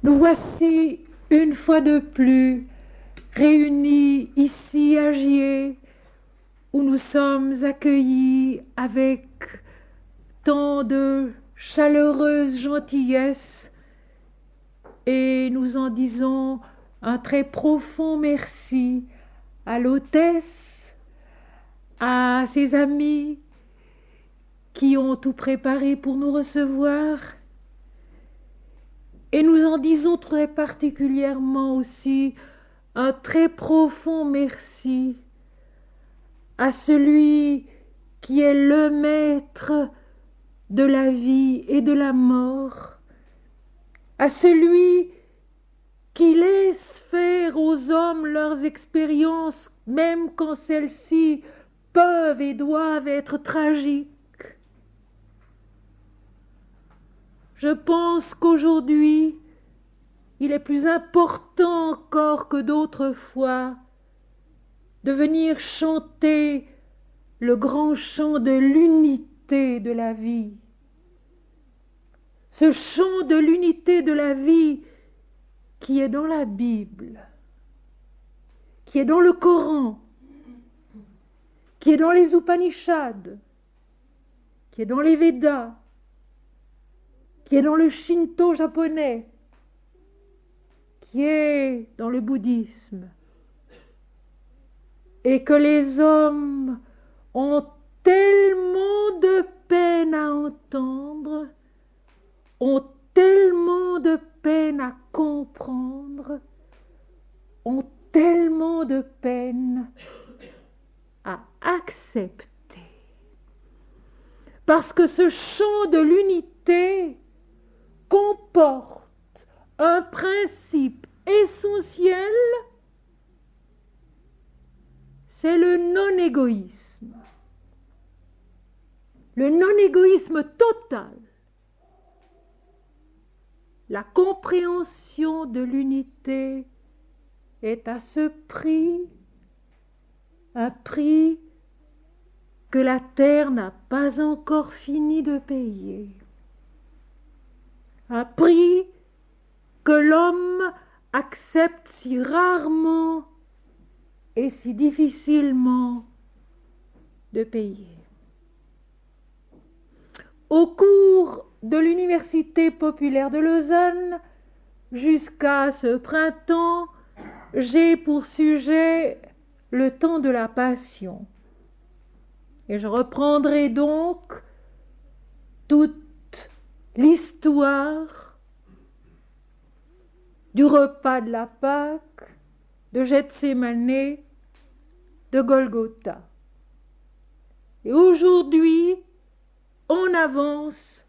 Nous voici une fois de plus réunis ici à Gier, où nous sommes accueillis avec tant de chaleureuse gentillesse, et nous en disons un très profond merci à l'hôtesse, à ses amis qui ont tout préparé pour nous recevoir, et nous en disons très particulièrement aussi un très profond merci à celui qui est le maître de la vie et de la mort, à celui qui laisse faire aux hommes leurs expériences, même quand celles-ci peuvent et doivent être tragiques. Je pense qu'aujourd'hui, il est plus important encore que d'autres fois de venir chanter le grand chant de l'unité de la vie. Ce chant de l'unité de la vie qui est dans la Bible, qui est dans le Coran, qui est dans les Upanishads, qui est dans les Védas, qui est dans le Shinto japonais, qui est dans le bouddhisme, et que les hommes ont tellement de peine à entendre, ont tellement de peine à comprendre, ont tellement de peine à accepter. Parce que ce chant de l'unité comporte un principe essentiel, c'est le non-égoïsme. Le non-égoïsme total. La compréhension de l'unité est à ce prix, un prix que la terre n'a pas encore fini de payer. Un prix que l'homme accepte si rarement et si difficilement de payer. Au cours de l'Université populaire de Lausanne, jusqu'à ce printemps, j'ai pour sujet le temps de la Passion. Et je reprendrai donc toute l'histoire du repas de la Pâque, de Gethsémanée, de Golgotha. Et aujourd'hui, en avance,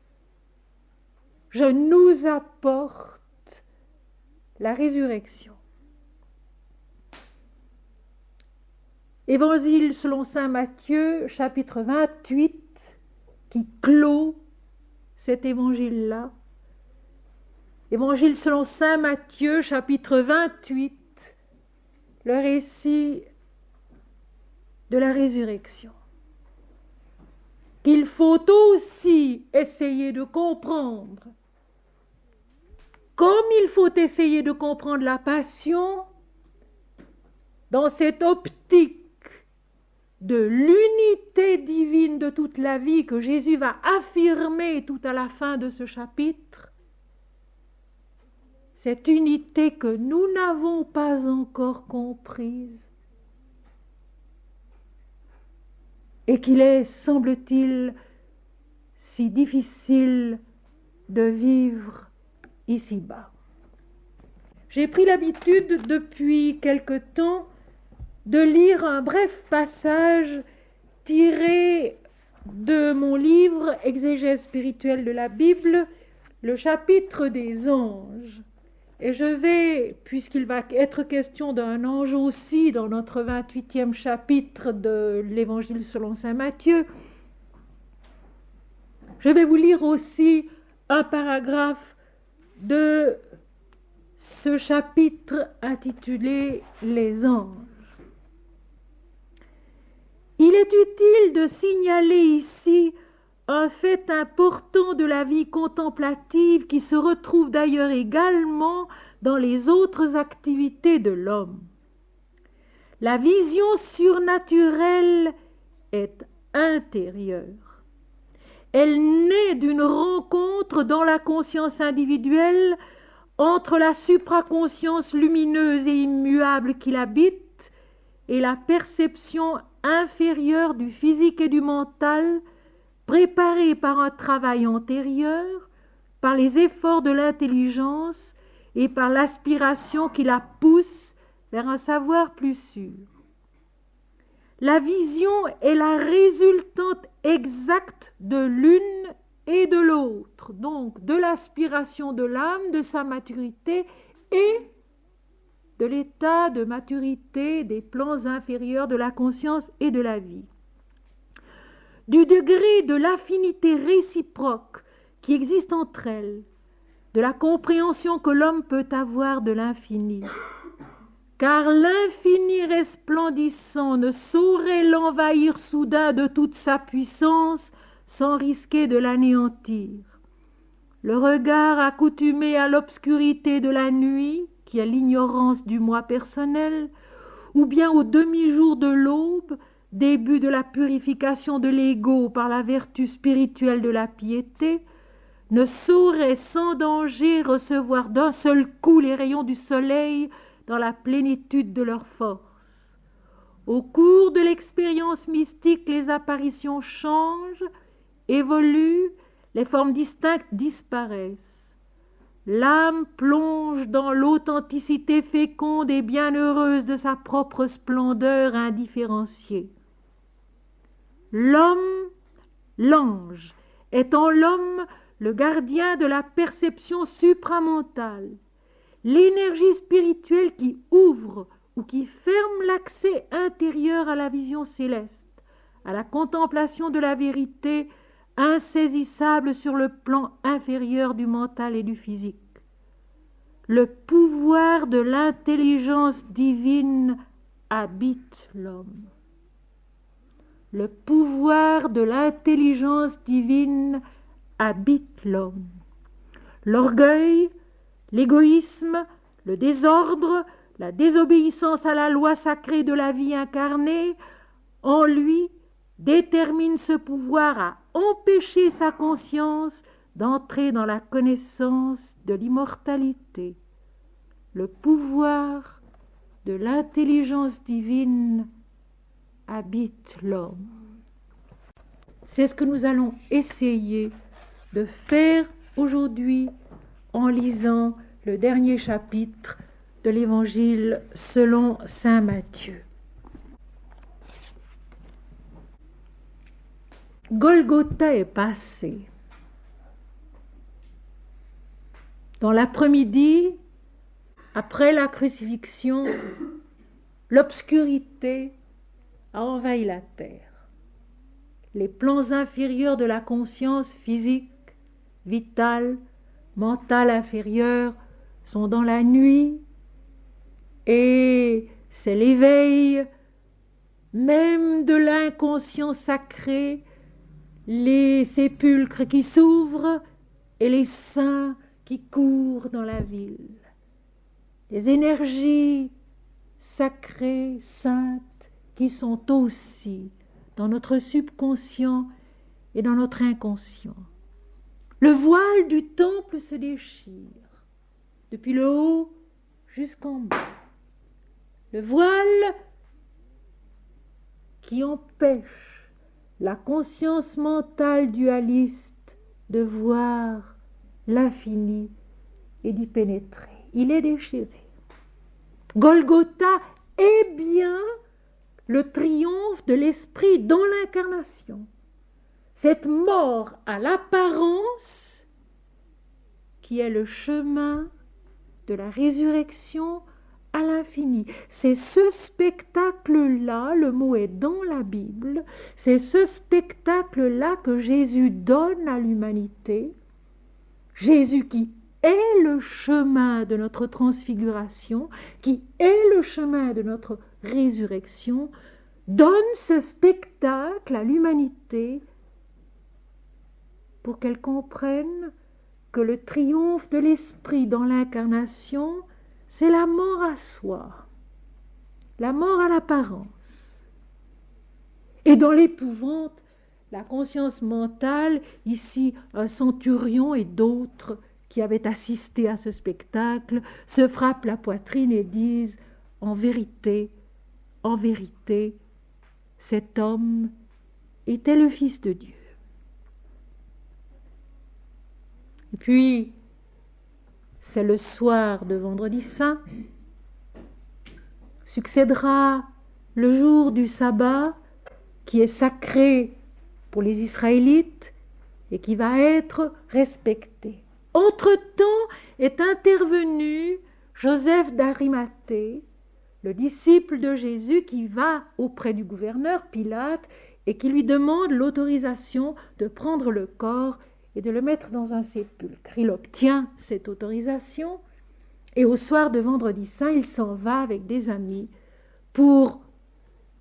je nous apporte la résurrection. Évangile selon saint Matthieu, chapitre 28, qui clôt cet évangile-là. Évangile selon saint Matthieu, chapitre 28, le récit de la résurrection. Qu'il faut aussi essayer de comprendre. Comme il faut essayer de comprendre la Passion, dans cette optique de l'unité divine de toute la vie que Jésus va affirmer tout à la fin de ce chapitre, cette unité que nous n'avons pas encore comprise et qu'il est, semble-t-il, si difficile de vivre ici-bas. J'ai pris l'habitude depuis quelque temps de lire un bref passage tiré de mon livre Exégèse spirituelle de la Bible, le chapitre des anges. Et je vais, puisqu'il va être question d'un ange aussi dans notre 28e chapitre de l'Évangile selon saint Matthieu, je vais vous lire aussi un paragraphe de ce chapitre intitulé « Les anges ». Il est utile de signaler ici un fait important de la vie contemplative qui se retrouve d'ailleurs également dans les autres activités de l'homme. La vision surnaturelle est intérieure. Elle naît d'une rencontre dans la conscience individuelle entre la supraconscience lumineuse et immuable qui l'habite et la perception inférieure du physique et du mental, préparée par un travail antérieur, par les efforts de l'intelligence et par l'aspiration qui la pousse vers un savoir plus sûr. La vision est la résultante exacte de l'une et de l'autre, donc de l'aspiration de l'âme, de sa maturité et de l'état de maturité des plans inférieurs de la conscience et de la vie. Du degré de l'affinité réciproque qui existe entre elles, de la compréhension que l'homme peut avoir de l'infini. Car l'infini resplendissant ne saurait l'envahir soudain de toute sa puissance sans risquer de l'anéantir. Le regard accoutumé à l'obscurité de la nuit, qui est l'ignorance du moi personnel, ou bien au demi-jour de l'aube, début de la purification de l'ego par la vertu spirituelle de la piété, ne saurait sans danger recevoir d'un seul coup les rayons du soleil dans la plénitude de leur force. Au cours de l'expérience mystique, les apparitions changent, évoluent, les formes distinctes disparaissent. L'âme plonge dans l'authenticité féconde et bienheureuse de sa propre splendeur indifférenciée. L'homme, l'ange, est en l'homme le gardien de la perception supramentale, l'énergie spirituelle qui ouvre ou qui ferme l'accès intérieur à la vision céleste, à la contemplation de la vérité insaisissable sur le plan inférieur du mental et du physique. Le pouvoir de l'intelligence divine habite l'homme. Le pouvoir de l'intelligence divine habite l'homme. L'orgueil, l'égoïsme, le désordre, la désobéissance à la loi sacrée de la vie incarnée, en lui, déterminent ce pouvoir à empêcher sa conscience d'entrer dans la connaissance de l'immortalité. Le pouvoir de l'intelligence divine habite l'homme. C'est ce que nous allons essayer de faire aujourd'hui en lisant le dernier chapitre de l'Évangile selon saint Matthieu. Golgotha est passé. Dans l'après-midi, après la crucifixion, l'obscurité a envahi la terre. Les plans inférieurs de la conscience physique, vitale, mentale inférieure sont dans la nuit et c'est l'éveil même de l'inconscient sacré, les sépulcres qui s'ouvrent et les saints qui courent dans la ville. Les énergies sacrées, saintes, qui sont aussi dans notre subconscient et dans notre inconscient. Le voile du temple se déchire, depuis le haut jusqu'en bas. Le voile qui empêche la conscience mentale dualiste de voir l'infini et d'y pénétrer. Il est déchiré. Golgotha est bien le triomphe de l'esprit dans l'incarnation. Cette mort à l'apparence qui est le chemin de la résurrection à l'infini. C'est ce spectacle-là, le mot est dans la Bible, c'est ce spectacle-là que Jésus donne à l'humanité. Jésus qui est le chemin de notre transfiguration, qui est le chemin de notre résurrection, donne ce spectacle à l'humanité pour qu'elles comprennent que le triomphe de l'esprit dans l'incarnation, c'est la mort à soi, la mort à l'apparence. Et dans l'épouvante, la conscience mentale, ici un centurion et d'autres qui avaient assisté à ce spectacle, se frappent la poitrine et disent « en vérité, cet homme était le Fils de Dieu ». Et puis, c'est le soir de Vendredi Saint, succédera le jour du sabbat qui est sacré pour les Israélites et qui va être respecté. Entre-temps est intervenu Joseph d'Arimathée, le disciple de Jésus qui va auprès du gouverneur Pilate et qui lui demande l'autorisation de prendre le corps et de le mettre dans un sépulcre. Il obtient cette autorisation et au soir de Vendredi Saint, il s'en va avec des amis pour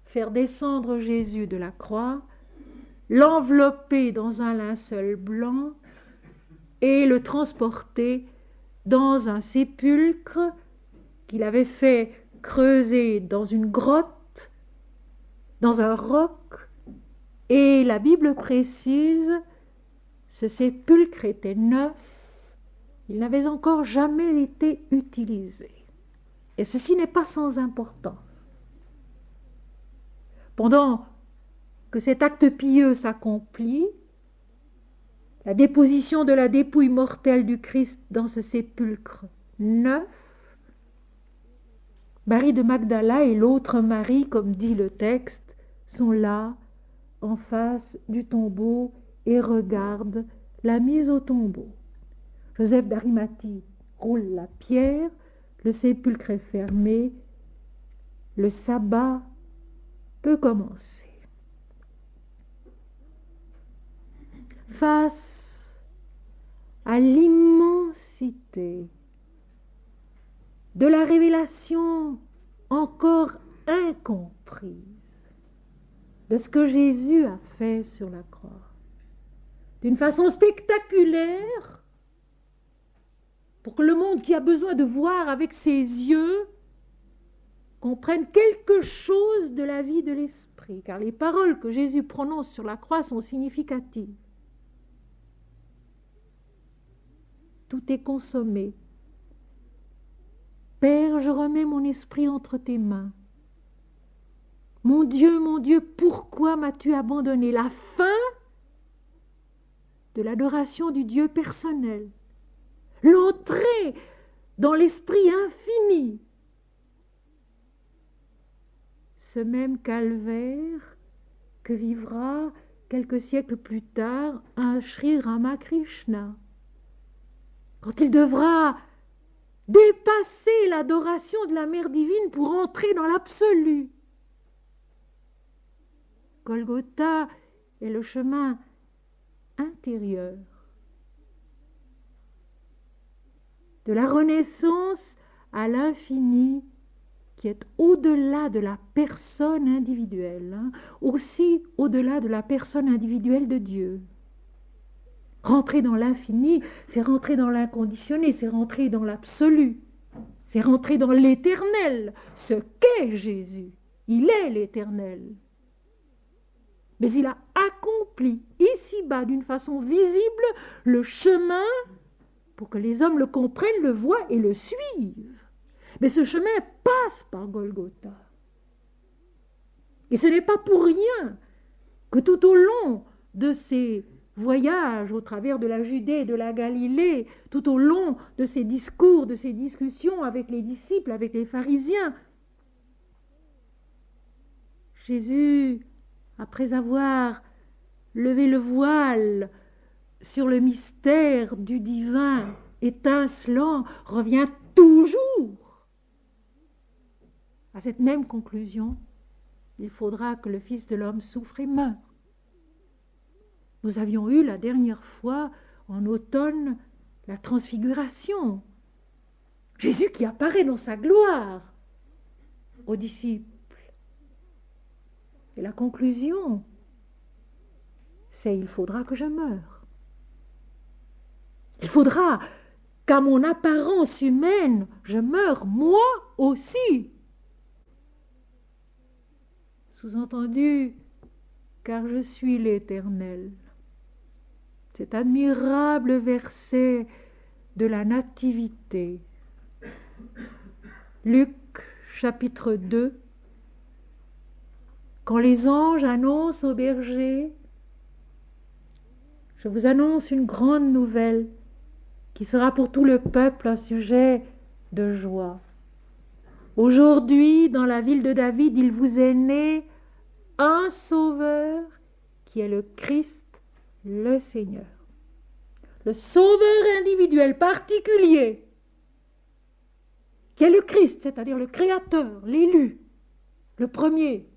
faire descendre Jésus de la croix, l'envelopper dans un linceul blanc et le transporter dans un sépulcre qu'il avait fait creuser dans une grotte, dans un roc, et la Bible précise, ce sépulcre était neuf, il n'avait encore jamais été utilisé. Et ceci n'est pas sans importance. Pendant que cet acte pieux s'accomplit, la déposition de la dépouille mortelle du Christ dans ce sépulcre neuf, Marie de Magdala et l'autre Marie, comme dit le texte, sont là, en face du tombeau, et regardent la mise au tombeau. Joseph d'Arimathie roule la pierre, le sépulcre est fermé, le sabbat peut commencer. Face à l'immensité de la révélation encore incomprise de ce que Jésus a fait sur la croix, d'une façon spectaculaire, pour que le monde qui a besoin de voir avec ses yeux comprenne quelque chose de la vie de l'esprit, car les paroles que Jésus prononce sur la croix sont significatives. Tout est consommé. Père, je remets mon esprit entre tes mains. Mon Dieu, pourquoi m'as-tu abandonné? La fin de l'adoration du Dieu personnel, l'entrée dans l'esprit infini. Ce même calvaire que vivra quelques siècles plus tard un Sri Ramakrishna, quand il devra dépasser l'adoration de la Mère divine pour entrer dans l'absolu. Golgotha est le chemin intérieur de la renaissance à l'infini qui est au-delà de la personne individuelle, aussi au-delà de la personne individuelle de Dieu. Rentrer dans l'infini, c'est rentrer dans l'inconditionné, c'est rentrer dans l'absolu, c'est rentrer dans l'éternel, ce qu'est Jésus. Il est l'éternel. Mais il a accompli ici-bas d'une façon visible le chemin pour que les hommes le comprennent, le voient et le suivent. Mais ce chemin passe par Golgotha. Et ce n'est pas pour rien que tout au long de ces voyages au travers de la Judée et de la Galilée, tout au long de ces discours, de ces discussions avec les disciples, avec les pharisiens, Jésus, après avoir levé le voile sur le mystère du divin étincelant, revient toujours à cette même conclusion. Il faudra que le Fils de l'homme souffre et meure. Nous avions eu la dernière fois, en automne, la transfiguration. Jésus qui apparaît dans sa gloire aux disciples. Et la conclusion, c'est « il faudra que je meure ». Il faudra qu'à mon apparence humaine, je meure moi aussi. Sous-entendu, car je suis l'Éternel. Cet admirable verset de la Nativité. Luc chapitre 2. Quand les anges annoncent aux bergers, je vous annonce une grande nouvelle qui sera pour tout le peuple un sujet de joie. Aujourd'hui, dans la ville de David, il vous est né un sauveur qui est le Christ, le Seigneur. Le sauveur individuel particulier qui est le Christ, c'est-à-dire le Créateur, l'élu, le premier,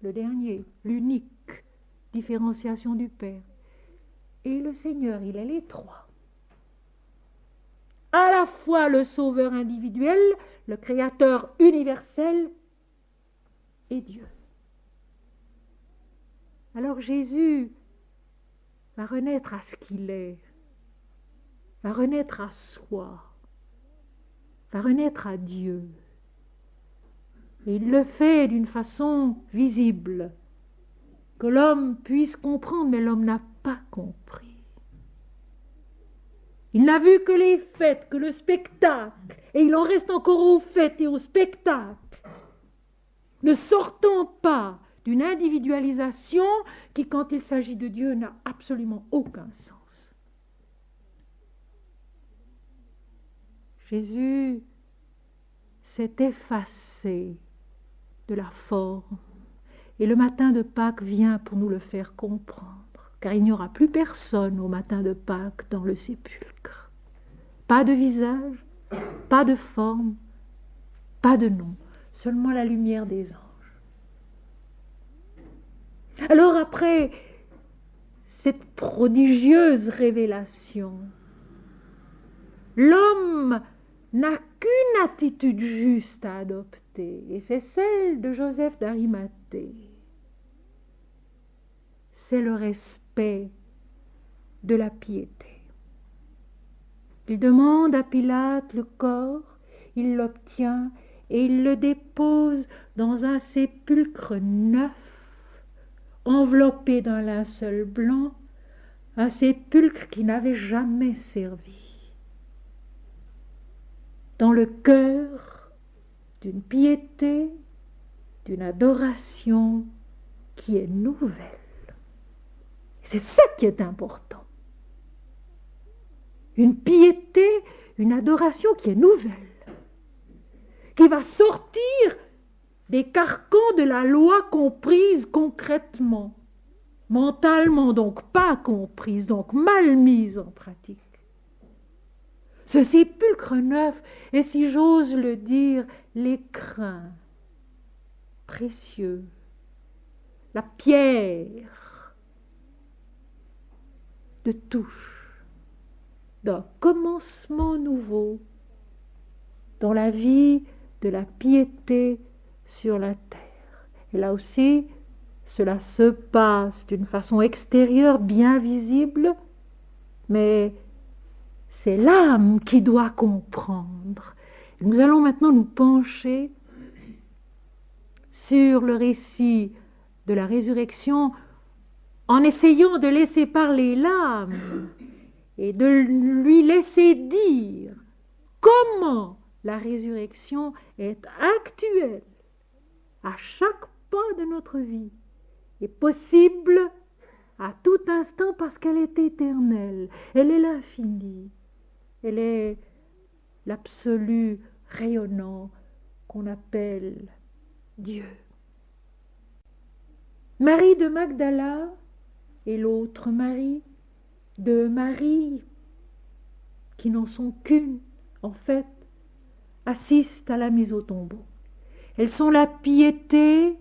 le dernier, l'unique, différenciation du Père. Et le Seigneur, il est les trois. À la fois le sauveur individuel, le Créateur universel et Dieu. Alors Jésus va renaître à ce qu'il est, va renaître à soi, va renaître à Dieu. Et il le fait d'une façon visible, que l'homme puisse comprendre, mais l'homme n'a pas compris. Il n'a vu que les fêtes, que le spectacle, et il en reste encore aux fêtes et au spectacle, ne sortant pas d'une individualisation qui, quand il s'agit de Dieu, n'a absolument aucun sens. Jésus s'est effacé de la forme, et le matin de Pâques vient pour nous le faire comprendre, car il n'y aura plus personne au matin de Pâques dans le sépulcre. Pas de visage, pas de forme, pas de nom, seulement la lumière des anges. Alors après cette prodigieuse révélation, l'homme n'a qu'une attitude juste à adopter, et c'est celle de Joseph d'Arimathée. C'est le respect de la piété. Il demande à Pilate le corps, il l'obtient et il le dépose dans un sépulcre neuf, enveloppé d'un linceul blanc, un sépulcre qui n'avait jamais servi. Dans le cœur d'une piété, d'une adoration qui est nouvelle. C'est ça qui est important. Une piété, une adoration qui est nouvelle, qui va sortir des carcans de la loi comprise concrètement, mentalement donc pas comprise, donc mal mise en pratique. Ce sépulcre neuf est, si j'ose le dire, l'écrin précieux, la pierre de touche d'un commencement nouveau dans la vie de la piété sur la terre. Et là aussi, cela se passe d'une façon extérieure bien visible, mais c'est l'âme qui doit comprendre. Et nous allons maintenant nous pencher sur le récit de la résurrection en essayant de laisser parler l'âme et de lui laisser dire comment la résurrection est actuelle à chaque pas de notre vie et possible à tout instant parce qu'elle est éternelle, elle est l'infini, elle est l'absolu rayonnant qu'on appelle Dieu. Marie de Magdala et l'autre Marie, deux Maries qui n'en sont qu'une, en fait, assistent à la mise au tombeau. Elles sont la piété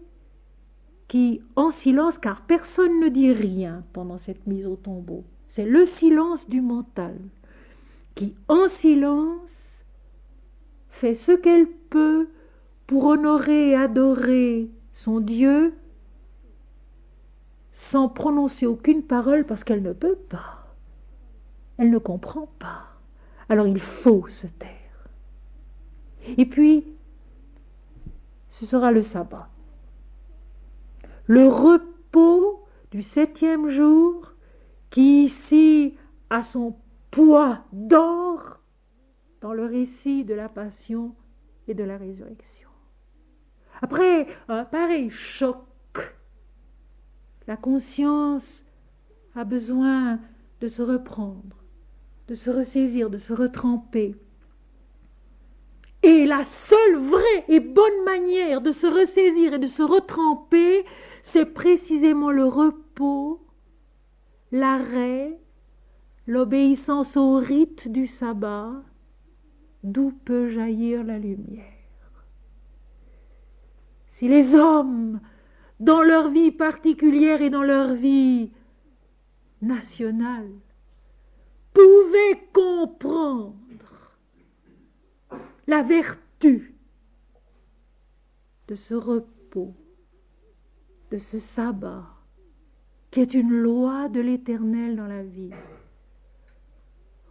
qui, en silence, car personne ne dit rien pendant cette mise au tombeau, c'est le silence du mental, qui, en silence, fait ce qu'elle peut pour honorer et adorer son Dieu sans prononcer aucune parole parce qu'elle ne peut pas. Elle ne comprend pas. Alors il faut se taire. Et puis, ce sera le sabbat. Le repos du 7e jour qui ici a son poids d'or dans le récit de la passion et de la résurrection. Après un pareil choc, la conscience a besoin de se reprendre, de se ressaisir, de se retremper. Et la seule vraie et bonne manière de se ressaisir et de se retremper, c'est précisément le repos, l'arrêt, l'obéissance au rite du sabbat, d'où peut jaillir la lumière. Si les hommes, dans leur vie particulière et dans leur vie nationale, pouvaient comprendre la vertu de ce repos, de ce sabbat, qui est une loi de l'Éternel dans la vie.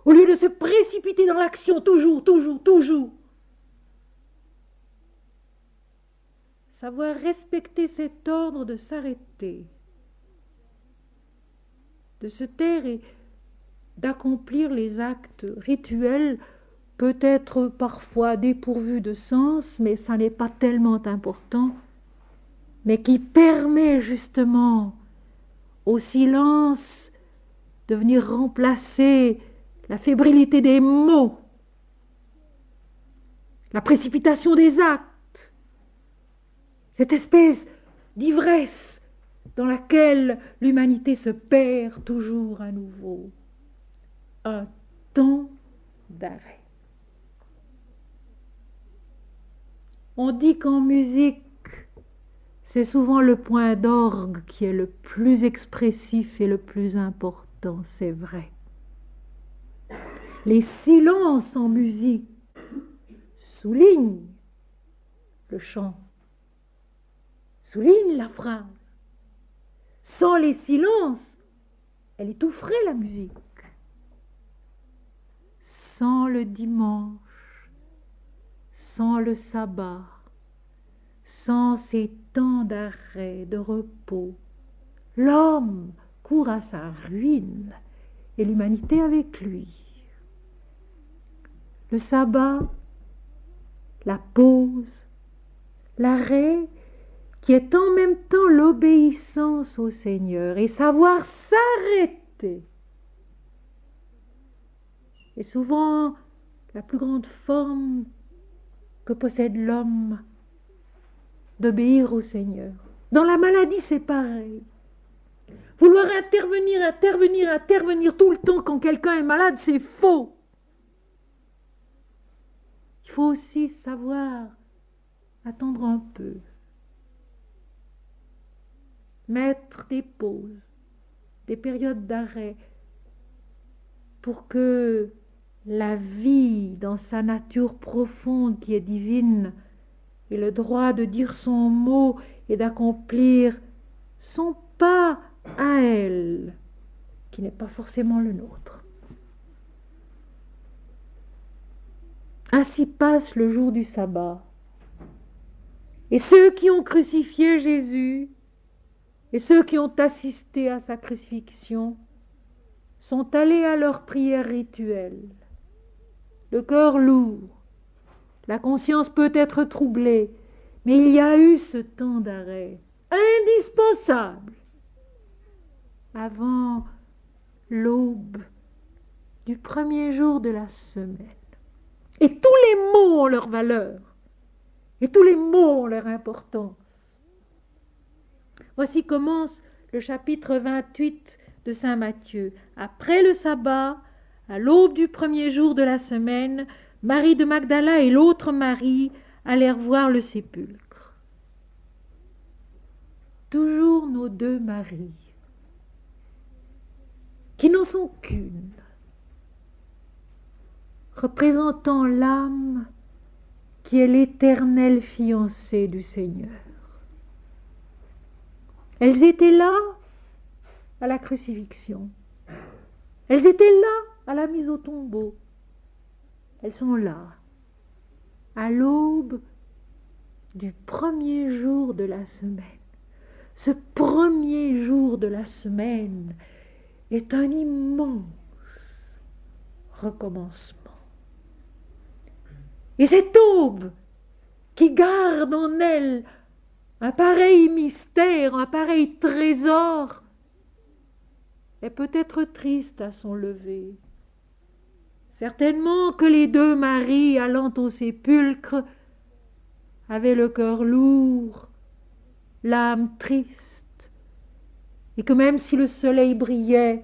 Au lieu de se précipiter dans l'action, toujours, savoir respecter cet ordre de s'arrêter, de se taire et d'accomplir les actes rituels, peut-être parfois dépourvus de sens, mais ça n'est pas tellement important, mais qui permet justement au silence de venir remplacer la fébrilité des mots, la précipitation des actes, cette espèce d'ivresse dans laquelle l'humanité se perd toujours à nouveau. Un temps d'arrêt. On dit qu'en musique, c'est souvent le point d'orgue qui est le plus expressif et le plus important, c'est vrai. Les silences en musique soulignent le chant, soulignent la phrase. Sans les silences, elle étoufferait la musique. Sans le dimanche, sans le sabbat, sans ces temps d'arrêt, de repos, l'homme court à sa ruine et l'humanité avec lui. Le sabbat, la pause, l'arrêt, qui est en même temps l'obéissance au Seigneur et savoir s'arrêter. Et souvent la plus grande forme que possède l'homme d'obéir au Seigneur. Dans la maladie, c'est pareil. Vouloir intervenir tout le temps quand quelqu'un est malade, c'est faux. Il faut aussi savoir attendre un peu, mettre des pauses, des périodes d'arrêt, pour que la vie dans sa nature profonde qui est divine ait le droit de dire son mot et d'accomplir son pas à elle, qui n'est pas forcément le nôtre. Ainsi passe le jour du sabbat. Et ceux qui ont crucifié Jésus et ceux qui ont assisté à sa crucifixion sont allés à leur prière rituelle, le cœur lourd, la conscience peut être troublée, mais il y a eu ce temps d'arrêt indispensable avant l'aube du premier jour de la semaine. Et tous les mots ont leur valeur, et tous les mots ont leur importance. Voici commence le chapitre 28 de saint Matthieu. Après le sabbat, à l'aube du premier jour de la semaine, Marie de Magdala et l'autre Marie allèrent voir le sépulcre. Toujours nos deux Maries, qui n'en sont qu'une, représentant l'âme qui est l'éternelle fiancée du Seigneur. Elles étaient là à la crucifixion. Elles étaient là à la mise au tombeau. Elles sont là, à l'aube du premier jour de la semaine. Ce premier jour de la semaine est un immense recommencement. Et cette aube qui garde en elle un pareil mystère, un pareil trésor, est peut-être triste à son lever. Certainement que les deux maris allant au sépulcre avaient le cœur lourd, l'âme triste, et que même si le soleil brillait,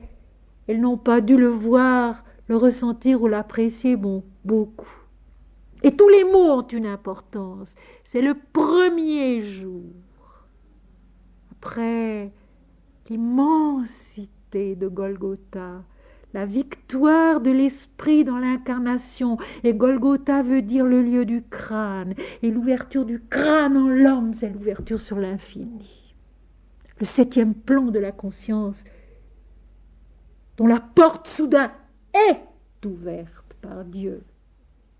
elles n'ont pas dû le voir, le ressentir ou l'apprécier beaucoup. Et tous les mots ont une importance. C'est le premier jour, après l'immensité de Golgotha, la victoire de l'esprit dans l'incarnation. Et Golgotha veut dire le lieu du crâne. Et l'ouverture du crâne en l'homme, c'est l'ouverture sur l'infini. Le 7e plan de la conscience, dont la porte soudain est ouverte par Dieu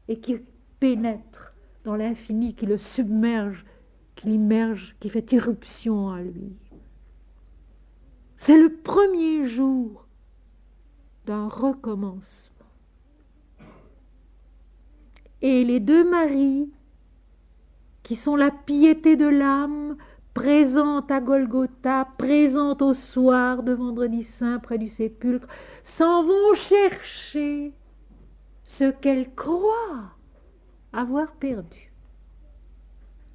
et qui pénètre dans l'infini, qui le submerge, qui l'immerge, qui fait irruption en lui. C'est le premier jour d'un recommencement. Et les deux maris, qui sont la piété de l'âme, présente à Golgotha, présente au soir de Vendredi Saint près du sépulcre, s'en vont chercher ce qu'elles croient avoir perdu.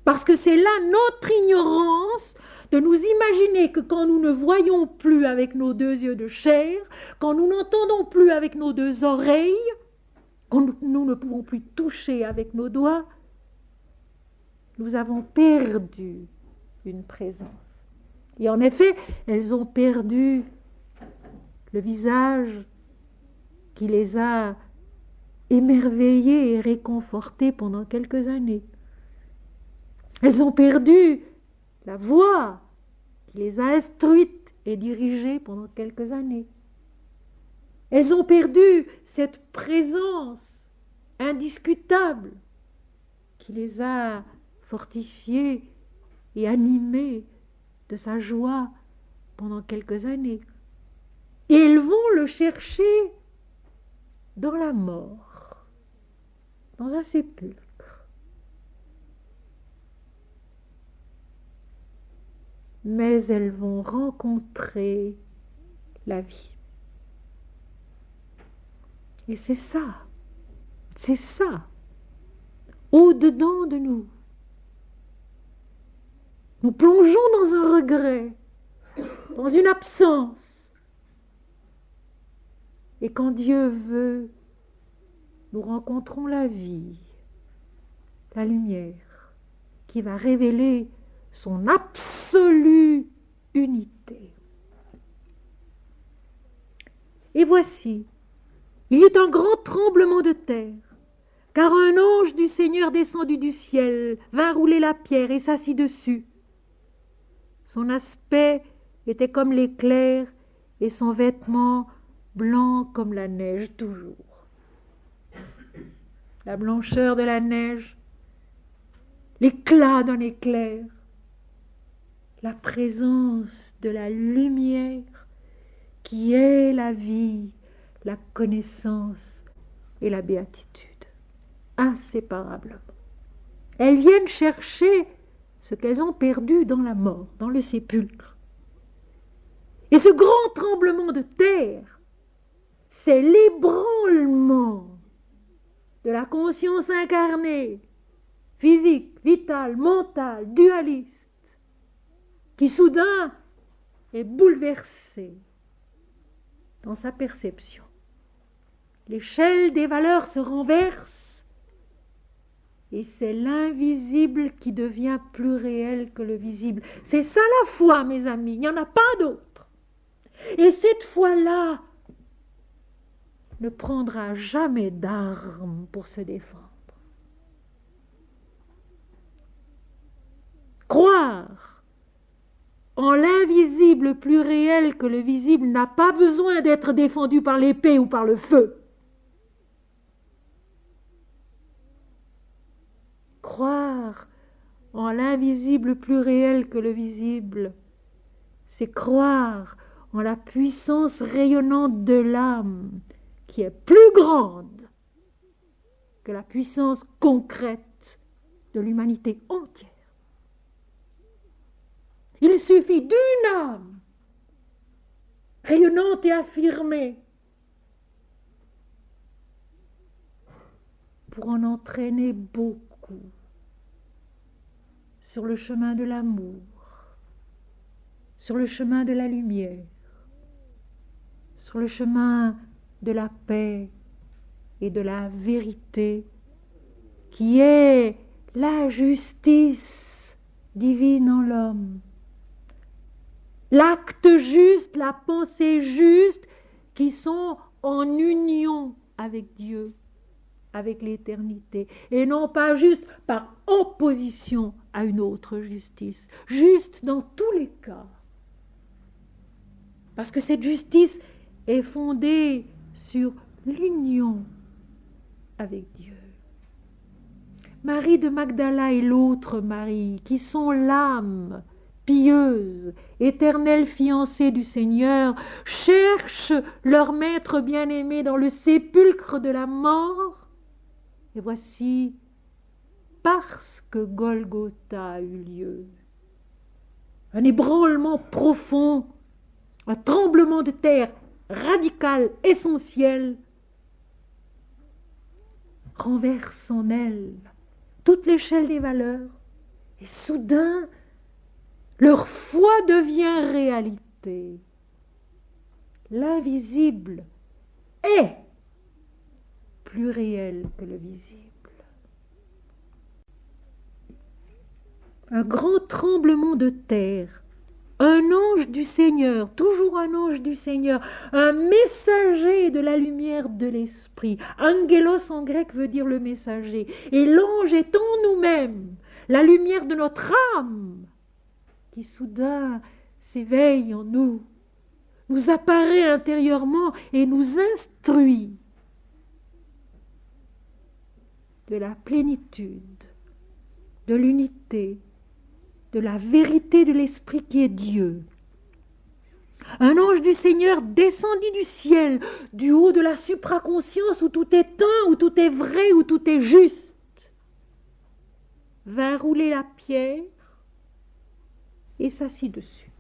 Parce que c'est là notre ignorance de nous imaginer que quand nous ne voyons plus avec nos deux yeux de chair, quand nous n'entendons plus avec nos deux oreilles, quand nous ne pouvons plus toucher avec nos doigts, nous avons perdu une présence. Et en effet, elles ont perdu le visage qui les a émerveillées et réconfortées pendant quelques années. Elles ont perdu la voix qui les a instruites et dirigées pendant quelques années. Elles ont perdu cette présence indiscutable qui les a fortifiées et animées de sa joie pendant quelques années. Et elles vont le chercher dans la mort, dans un sépulcre. Mais elles vont rencontrer la vie. Et c'est ça, au-dedans de nous. Nous plongeons dans un regret, dans une absence. Et quand Dieu veut, nous rencontrons la vie, la lumière, qui va révéler son absolue unité. Et voici, il y eut un grand tremblement de terre, car un ange du Seigneur descendu du ciel vint rouler la pierre et s'assit dessus. Son aspect était comme l'éclair et son vêtement blanc comme la neige toujours. La blancheur de la neige, l'éclat d'un éclair, la présence de la lumière qui est la vie, la connaissance et la béatitude, inséparablement. Elles viennent chercher ce qu'elles ont perdu dans la mort, dans le sépulcre. Et ce grand tremblement de terre, c'est l'ébranlement de la conscience incarnée, physique, vitale, mentale, dualiste, qui soudain est bouleversée dans sa perception. L'échelle des valeurs se renverse et c'est l'invisible qui devient plus réel que le visible. C'est ça la foi, mes amis, il n'y en a pas d'autre. Et cette foi-là ne prendra jamais d'armes pour se défendre. Croire en l'invisible plus réel que le visible n'a pas besoin d'être défendu par l'épée ou par le feu. Croire en l'invisible plus réel que le visible, c'est croire en la puissance rayonnante de l'âme qui est plus grande que la puissance concrète de l'humanité entière. Il suffit d'une âme rayonnante et affirmée pour en entraîner beaucoup sur le chemin de l'amour, sur le chemin de la lumière, sur le chemin de la paix et de la vérité, qui est la justice divine en l'homme. L'acte juste, la pensée juste, qui sont en union avec Dieu, avec l'éternité, et non pas juste par opposition à une autre justice, juste dans tous les cas. Parce que cette justice est fondée sur l'union avec Dieu. Marie de Magdala et l'autre Marie, qui sont l'âme pieuse, éternelle fiancée du Seigneur, cherchent leur maître bien-aimé dans le sépulcre de la mort. Et voici, parce que Golgotha a eu lieu, un ébranlement profond, un tremblement de terre radical, essentiel, renverse en elle toute l'échelle des valeurs, et soudain, leur foi devient réalité. L'invisible est plus réel que le visible. Un grand tremblement de terre, un ange du Seigneur, toujours un ange du Seigneur, un messager de la lumière de l'esprit. Angelos en grec veut dire le messager. Et l'ange est en nous-mêmes, la lumière de notre âme, qui soudain s'éveille en nous, nous apparaît intérieurement et nous instruit de la plénitude, de l'unité, de la vérité de l'Esprit qui est Dieu. Un ange du Seigneur descendit du ciel, du haut de la supraconscience où tout est un, où tout est vrai, où tout est juste, vint rouler la pierre et s'assit dessus.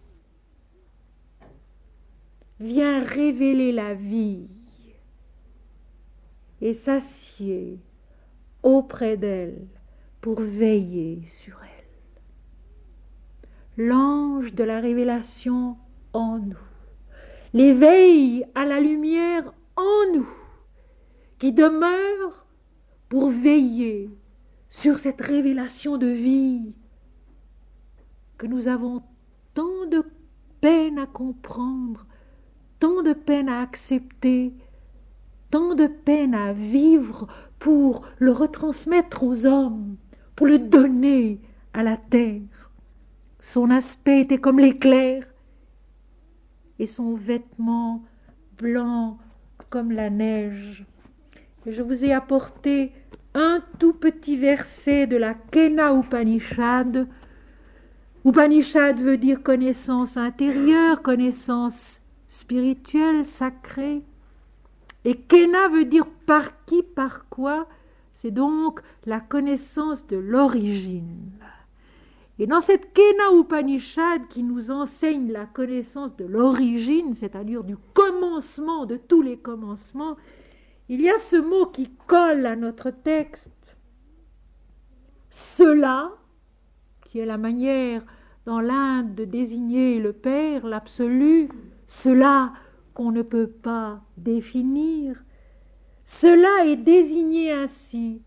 Vient révéler la vie et s'assied auprès d'elle pour veiller sur elle. L'ange de la révélation en nous, l'éveil à la lumière en nous, qui demeure pour veiller sur cette révélation de vie que nous avons tant de peine à comprendre, tant de peine à accepter, tant de peine à vivre pour le retransmettre aux hommes, pour le donner à la terre. Son aspect était comme l'éclair et son vêtement blanc comme la neige. Et je vous ai apporté un tout petit verset de la Kena Upanishad. Upanishad veut dire connaissance intérieure, connaissance spirituelle, sacrée. Et Kena veut dire par qui, par quoi. C'est donc la connaissance de l'origine. Et dans cette Kena Upanishad qui nous enseigne la connaissance de l'origine, c'est-à-dire du commencement de tous les commencements, il y a ce mot qui colle à notre texte. Cela, qui est la manière dans l'Inde de désigner le Père, l'absolu, cela qu'on ne peut pas définir, cela est désigné ainsi.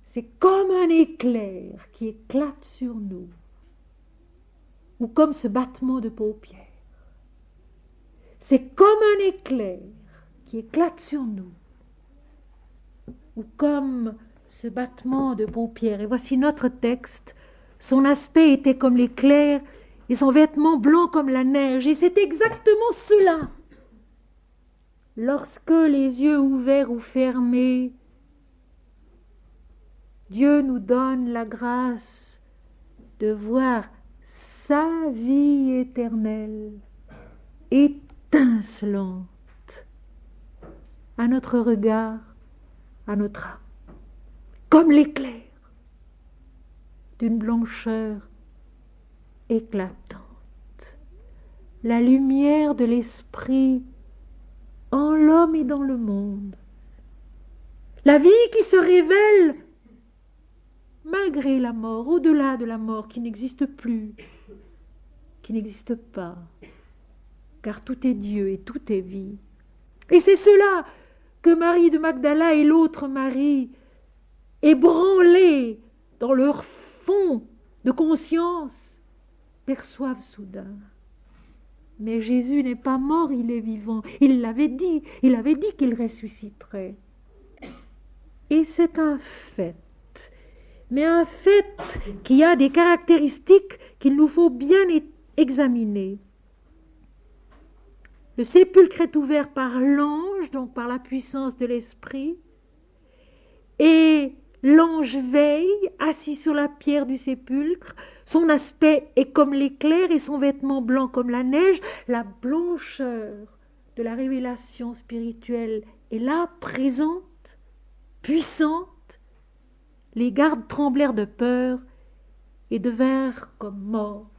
C'est comme un éclair qui éclate sur nous, ou comme ce battement de paupières. C'est comme un éclair qui éclate sur nous, ou comme ce battement de paupières. Et voici notre texte. Son aspect était comme l'éclair, et son vêtement blanc comme la neige. Et c'est exactement cela. Lorsque les yeux ouverts ou fermés, Dieu nous donne la grâce de voir sa vie éternelle, étincelante, à notre regard, à notre âme, comme l'éclair d'une blancheur éclatante. La lumière de l'esprit en l'homme et dans le monde. La vie qui se révèle malgré la mort, au-delà de la mort qui n'existe plus, qui n'existe pas, car tout est Dieu et tout est vie. Et c'est cela que Marie de Magdala et l'autre Marie, ébranlés dans leur fond de conscience, perçoivent soudain. Mais Jésus n'est pas mort, il est vivant. Il avait dit qu'il ressusciterait. Et c'est un fait, mais un fait qui a des caractéristiques qu'il nous faut bien examiner. Le sépulcre est ouvert par l'ange, donc par la puissance de l'esprit, et l'ange veille, assis sur la pierre du sépulcre. Son aspect est comme l'éclair et son vêtement blanc comme la neige. La blancheur de la révélation spirituelle est là, présente, puissante. Les gardes tremblèrent de peur et devinrent comme morts.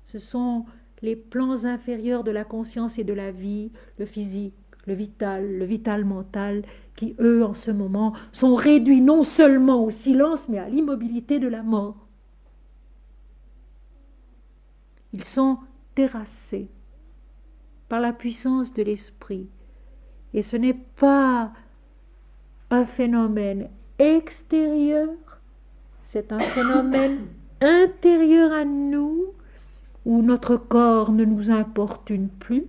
Ce sont les plans inférieurs de la conscience et de la vie, le physique, le vital mental, qui, eux, en ce moment, sont réduits non seulement au silence, mais à l'immobilité de la mort. Ils sont terrassés par la puissance de l'esprit. Et ce n'est pas un phénomène extérieur, c'est un phénomène intérieur à nous, où notre corps ne nous importune plus,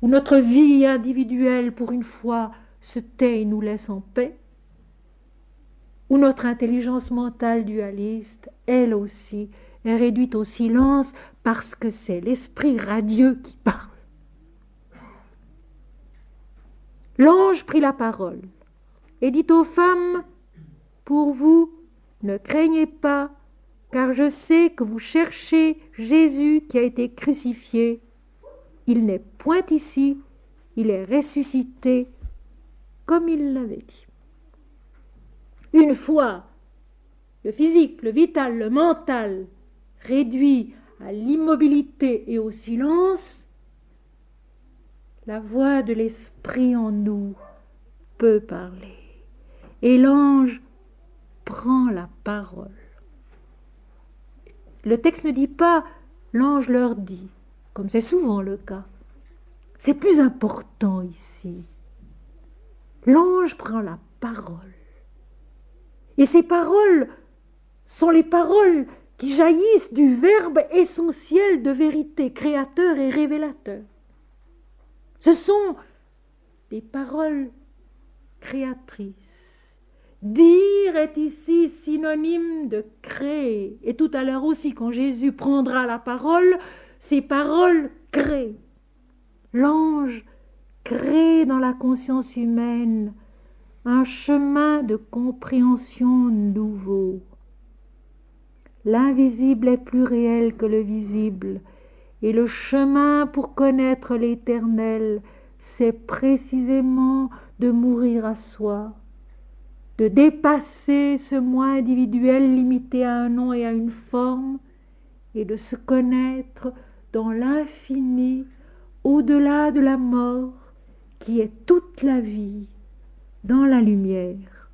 où notre vie individuelle, pour une fois, se tait et nous laisse en paix, où notre intelligence mentale dualiste, elle aussi, est réduite au silence parce que c'est l'esprit radieux qui parle. L'ange prit la parole et dit aux femmes, « Pour vous, ne craignez pas, car je sais que vous cherchez Jésus qui a été crucifié. Il n'est point ici, il est ressuscité, comme il l'avait dit. » Une fois le physique, le vital, le mental réduit à l'immobilité et au silence, la voix de l'esprit en nous peut parler. Et l'ange prend la parole. Le texte ne dit pas « l'ange leur dit », comme c'est souvent le cas. C'est plus important ici. L'ange prend la parole. Et ces paroles sont les paroles qui jaillissent du verbe essentiel de vérité, créateur et révélateur. Ce sont des paroles créatrices. Dire est ici synonyme de créer. Et tout à l'heure aussi, quand Jésus prendra la parole, ces paroles créent. L'ange crée dans la conscience humaine un chemin de compréhension nouveau. L'invisible est plus réel que le visible, et le chemin pour connaître l'éternel, c'est précisément de mourir à soi, de dépasser ce moi individuel limité à un nom et à une forme, et de se connaître dans l'infini, au-delà de la mort, qui est toute la vie, dans la lumière.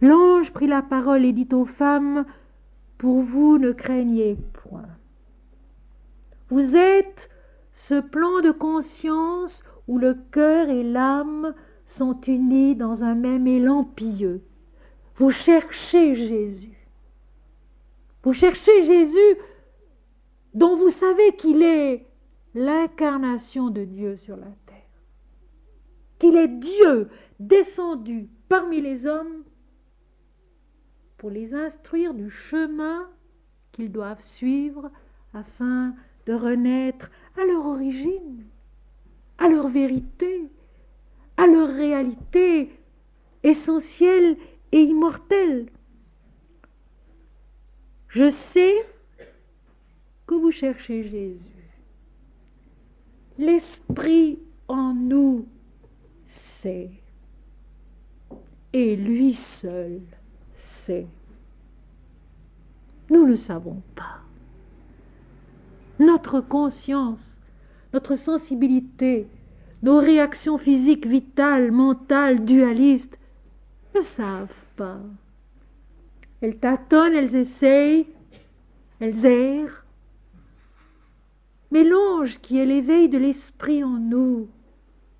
L'ange prit la parole et dit aux femmes, « Pour vous, ne craignez point. Vous êtes ce plan de conscience où le cœur et l'âme sont unis dans un même élan pieux. Vous cherchez Jésus. Vous cherchez Jésus dont vous savez qu'il est l'incarnation de Dieu sur la terre. Qu'il est Dieu descendu parmi les hommes pour les instruire du chemin qu'ils doivent suivre afin de renaître à leur origine, à leur vérité, à leur réalité essentielle et immortelle. Je sais que vous cherchez Jésus. L'Esprit en nous sait, et lui seul sait. Nous ne savons pas. Notre conscience, notre sensibilité, nos réactions physiques, vitales, mentales, dualistes, ne savent pas. Elles tâtonnent, elles essayent, elles errent. Mais l'ange qui est l'éveil de l'esprit en nous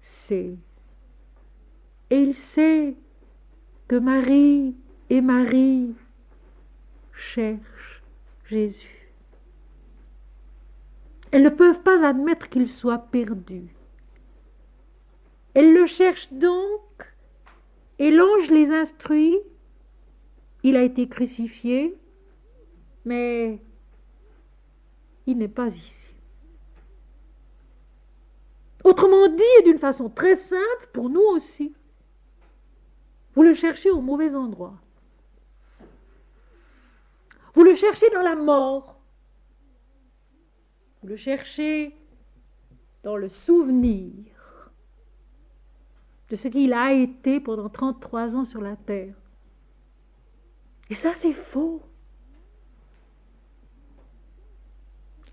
sait. Et il sait que Marie et Marie cherchent Jésus. Elles ne peuvent pas admettre qu'il soit perdu. Elles le cherchent donc, et l'ange les instruit. Il a été crucifié, mais il n'est pas ici. Autrement dit, et d'une façon très simple, pour nous aussi, vous le cherchez au mauvais endroit. Vous le cherchez dans la mort. Vous le cherchez dans le souvenir de ce qu'il a été pendant 33 ans sur la terre. Et ça, c'est faux.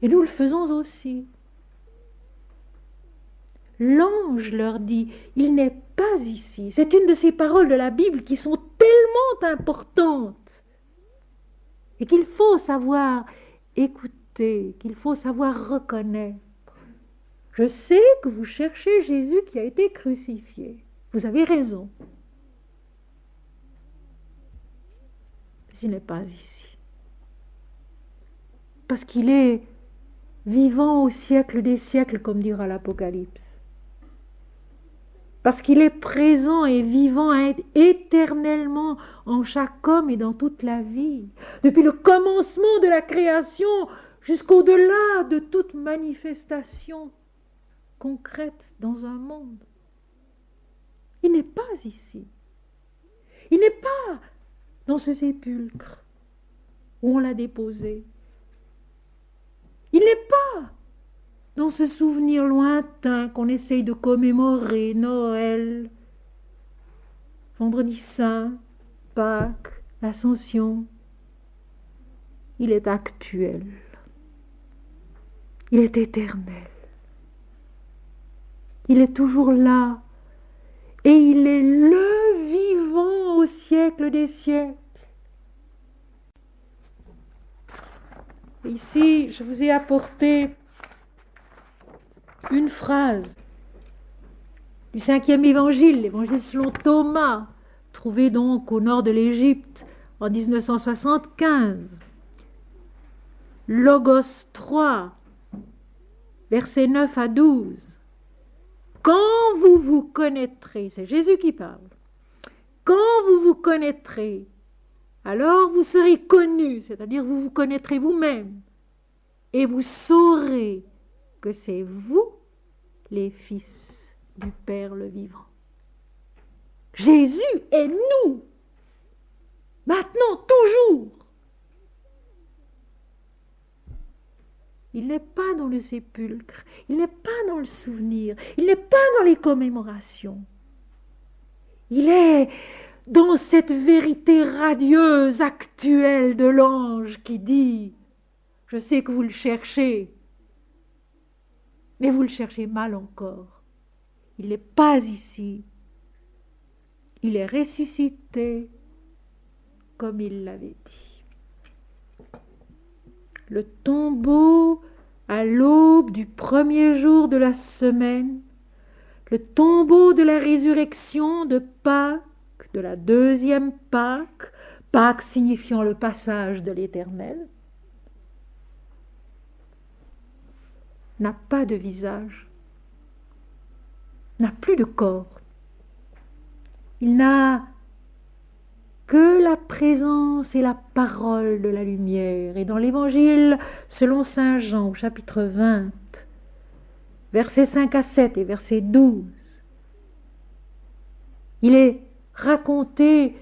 Et nous le faisons aussi. L'ange leur dit, il n'est pas ici. C'est une de ces paroles de la Bible qui sont tellement importantes et qu'il faut savoir écouter, qu'il faut savoir reconnaître. Je sais que vous cherchez Jésus qui a été crucifié. Vous avez raison. Mais il n'est pas ici. Parce qu'il est vivant au siècle des siècles, comme dira l'Apocalypse. Parce qu'il est présent et vivant éternellement en chaque homme et dans toute la vie, depuis le commencement de la création jusqu'au-delà de toute manifestation concrète dans un monde. Il n'est pas ici. Il n'est pas dans ce sépulcre où on l'a déposé. Il n'est pas dans ce souvenir lointain qu'on essaye de commémorer, Noël, Vendredi Saint, Pâques, l'Ascension. Il est actuel. Il est éternel. Il est toujours là. Et il est le vivant au siècle des siècles. Ici, je vous ai apporté une phrase du 5e évangile, l'évangile selon Thomas, trouvé donc au nord de l'Égypte en 1975. Logos 3, versets 9 à 12. Quand vous vous connaîtrez, c'est Jésus qui parle, quand vous vous connaîtrez, alors vous serez connus, c'est-à-dire vous vous connaîtrez vous-même, et vous saurez que c'est vous les fils du Père le vivant. Jésus est nous, maintenant, toujours. Il n'est pas dans le sépulcre, il n'est pas dans le souvenir, il n'est pas dans les commémorations. Il est dans cette vérité radieuse, actuelle de l'ange qui dit « Je sais que vous le cherchez, mais vous le cherchez mal encore. Il n'est pas ici. Il est ressuscité comme il l'avait dit. » Le tombeau à l'aube du premier jour de la semaine, le tombeau de la résurrection de Pâques, de la deuxième Pâques, Pâques signifiant le passage de l'Éternel, n'a pas de visage, n'a plus de corps. Il n'a que la présence et la parole de la lumière. Et dans l'Évangile, selon saint Jean, au chapitre 20, versets 5 à 7 et verset 12, il est raconté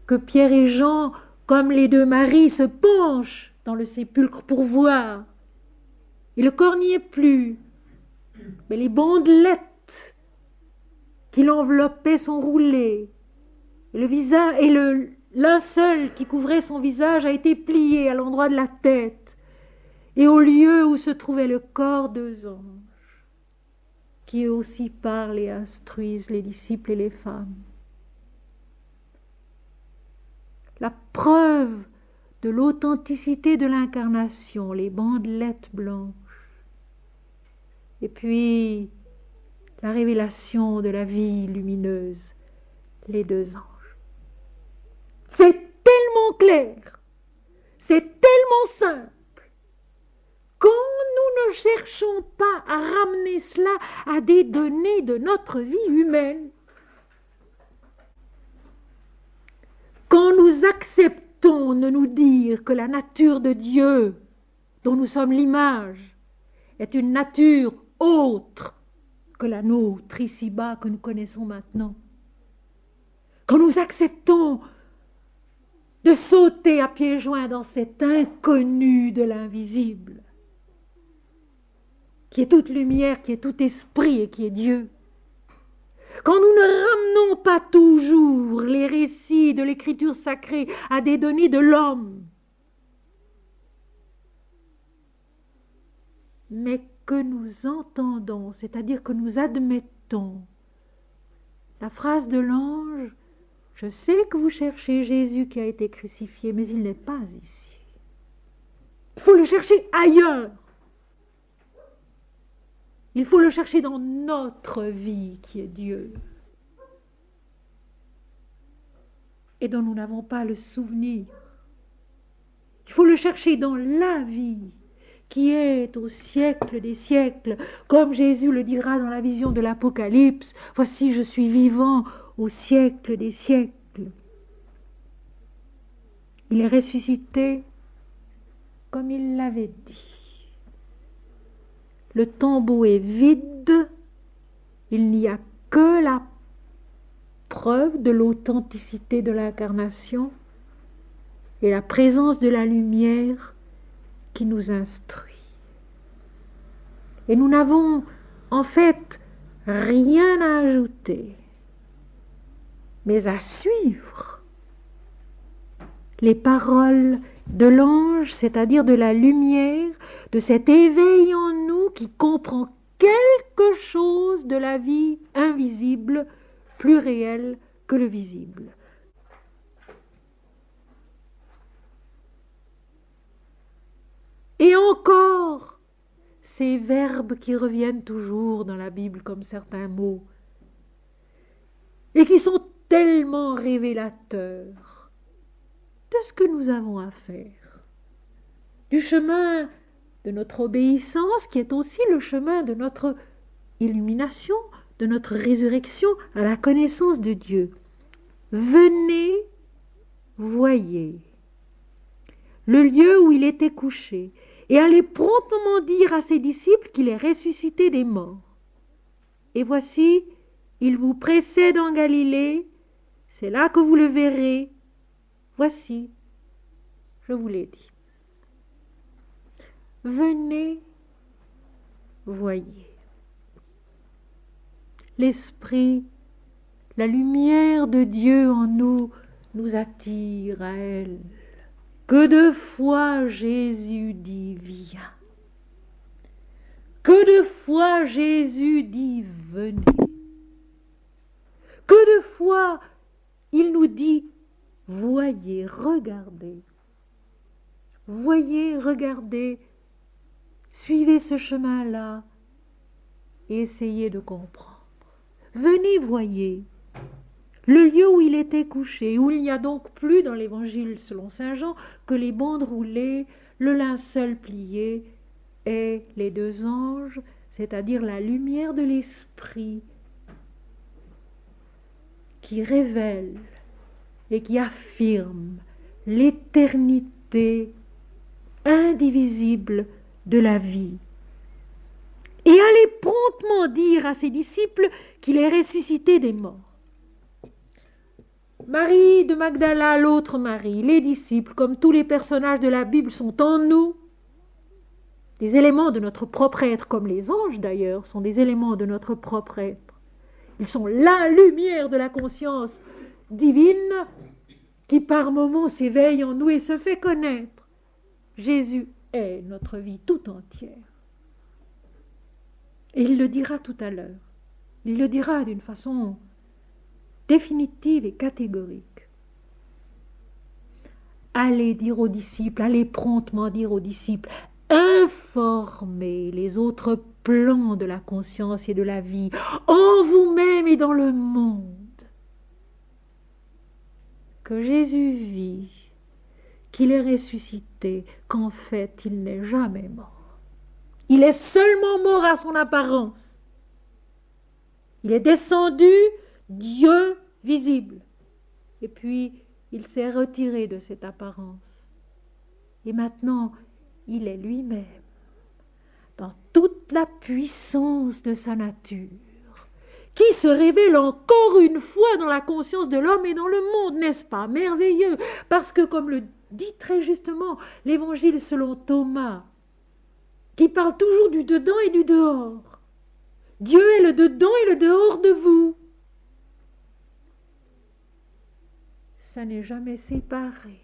que Pierre et Jean, comme les deux Maries, se penchent dans le sépulcre pour voir. Et le corps n'y est plus, mais les bandelettes qui l'enveloppaient sont roulées. Et le visage et le linceul qui couvrait son visage a été plié à l'endroit de la tête. Et au lieu où se trouvait le corps, deux anges, qui eux aussi parlent et instruisent les disciples et les femmes. La preuve de l'authenticité de l'incarnation, les bandelettes blanches. Et puis, la révélation de la vie lumineuse, les deux anges. C'est tellement clair, c'est tellement simple. Quand nous ne cherchons pas à ramener cela à des données de notre vie humaine, quand nous acceptons de nous dire que la nature de Dieu, dont nous sommes l'image, est une nature autre que la nôtre ici-bas que nous connaissons maintenant, quand nous acceptons de sauter à pieds joints dans cet inconnu de l'invisible, qui est toute lumière, qui est tout esprit et qui est Dieu, quand nous ne ramenons pas toujours les récits de l'écriture sacrée à des données de l'homme, mais que nous entendons, c'est-à-dire que nous admettons la phrase de l'ange, « Je sais que vous cherchez Jésus qui a été crucifié, mais il n'est pas ici. Il faut le chercher ailleurs. Il faut le chercher dans notre vie qui est Dieu et dont nous n'avons pas le souvenir. Il faut le chercher dans la vie qui est au siècle des siècles, comme Jésus le dira dans la vision de l'Apocalypse, « Voici, je suis vivant au siècle des siècles. » Il est ressuscité comme il l'avait dit. Le tombeau est vide, il n'y a que la preuve de l'authenticité de l'incarnation et la présence de la lumière qui nous instruit. Et nous n'avons en fait rien à ajouter, mais à suivre les paroles de l'ange, c'est-à-dire de la lumière, de cet éveil en nous qui comprend quelque chose de la vie invisible, plus réelle que le visible. Et encore, ces verbes qui reviennent toujours dans la Bible comme certains mots, et qui sont tellement révélateurs de ce que nous avons à faire, du chemin de notre obéissance, qui est aussi le chemin de notre illumination, de notre résurrection à la connaissance de Dieu. Venez, voyez le lieu où il était couché, et allez promptement dire à ses disciples qu'il est ressuscité des morts. Et voici, il vous précède en Galilée, c'est là que vous le verrez. Voici, je vous l'ai dit. Venez, voyez. L'Esprit, la lumière de Dieu en nous, nous attire à elle. Que de fois Jésus dit viens. Que de fois Jésus dit venez. Que de fois il nous dit voyez, regardez. Voyez, regardez, suivez ce chemin-là et essayez de comprendre. Venez, voyez le lieu où il était couché, où il n'y a donc plus dans l'évangile selon saint Jean que les bandes roulées, le linceul plié et les deux anges, c'est-à-dire la lumière de l'esprit qui révèle et qui affirme l'éternité indivisible de la vie. Et allez promptement dire à ses disciples qu'il est ressuscité des morts. Marie de Magdala, l'autre Marie, les disciples, comme tous les personnages de la Bible, sont en nous. Des éléments de notre propre être, comme les anges d'ailleurs, sont des éléments de notre propre être. Ils sont la lumière de la conscience divine qui par moments s'éveille en nous et se fait connaître. Jésus est notre vie tout entière. Et il le dira tout à l'heure. Il le dira d'une façon définitive et catégorique. Allez dire aux disciples, allez promptement dire aux disciples, informez les autres plans de la conscience et de la vie, en vous-même et dans le monde, que Jésus vit, qu'il est ressuscité, qu'en fait il n'est jamais mort. Il est seulement mort à son apparence. Il est descendu, Dieu visible. Et puis, il s'est retiré de cette apparence. Et maintenant, il est lui-même, dans toute la puissance de sa nature, qui se révèle encore une fois dans la conscience de l'homme et dans le monde, n'est-ce pas? Merveilleux, parce que, comme le dit très justement l'Évangile selon Thomas, qui parle toujours du dedans et du dehors. Dieu est le dedans et le dehors de vous. Ça n'est jamais séparé.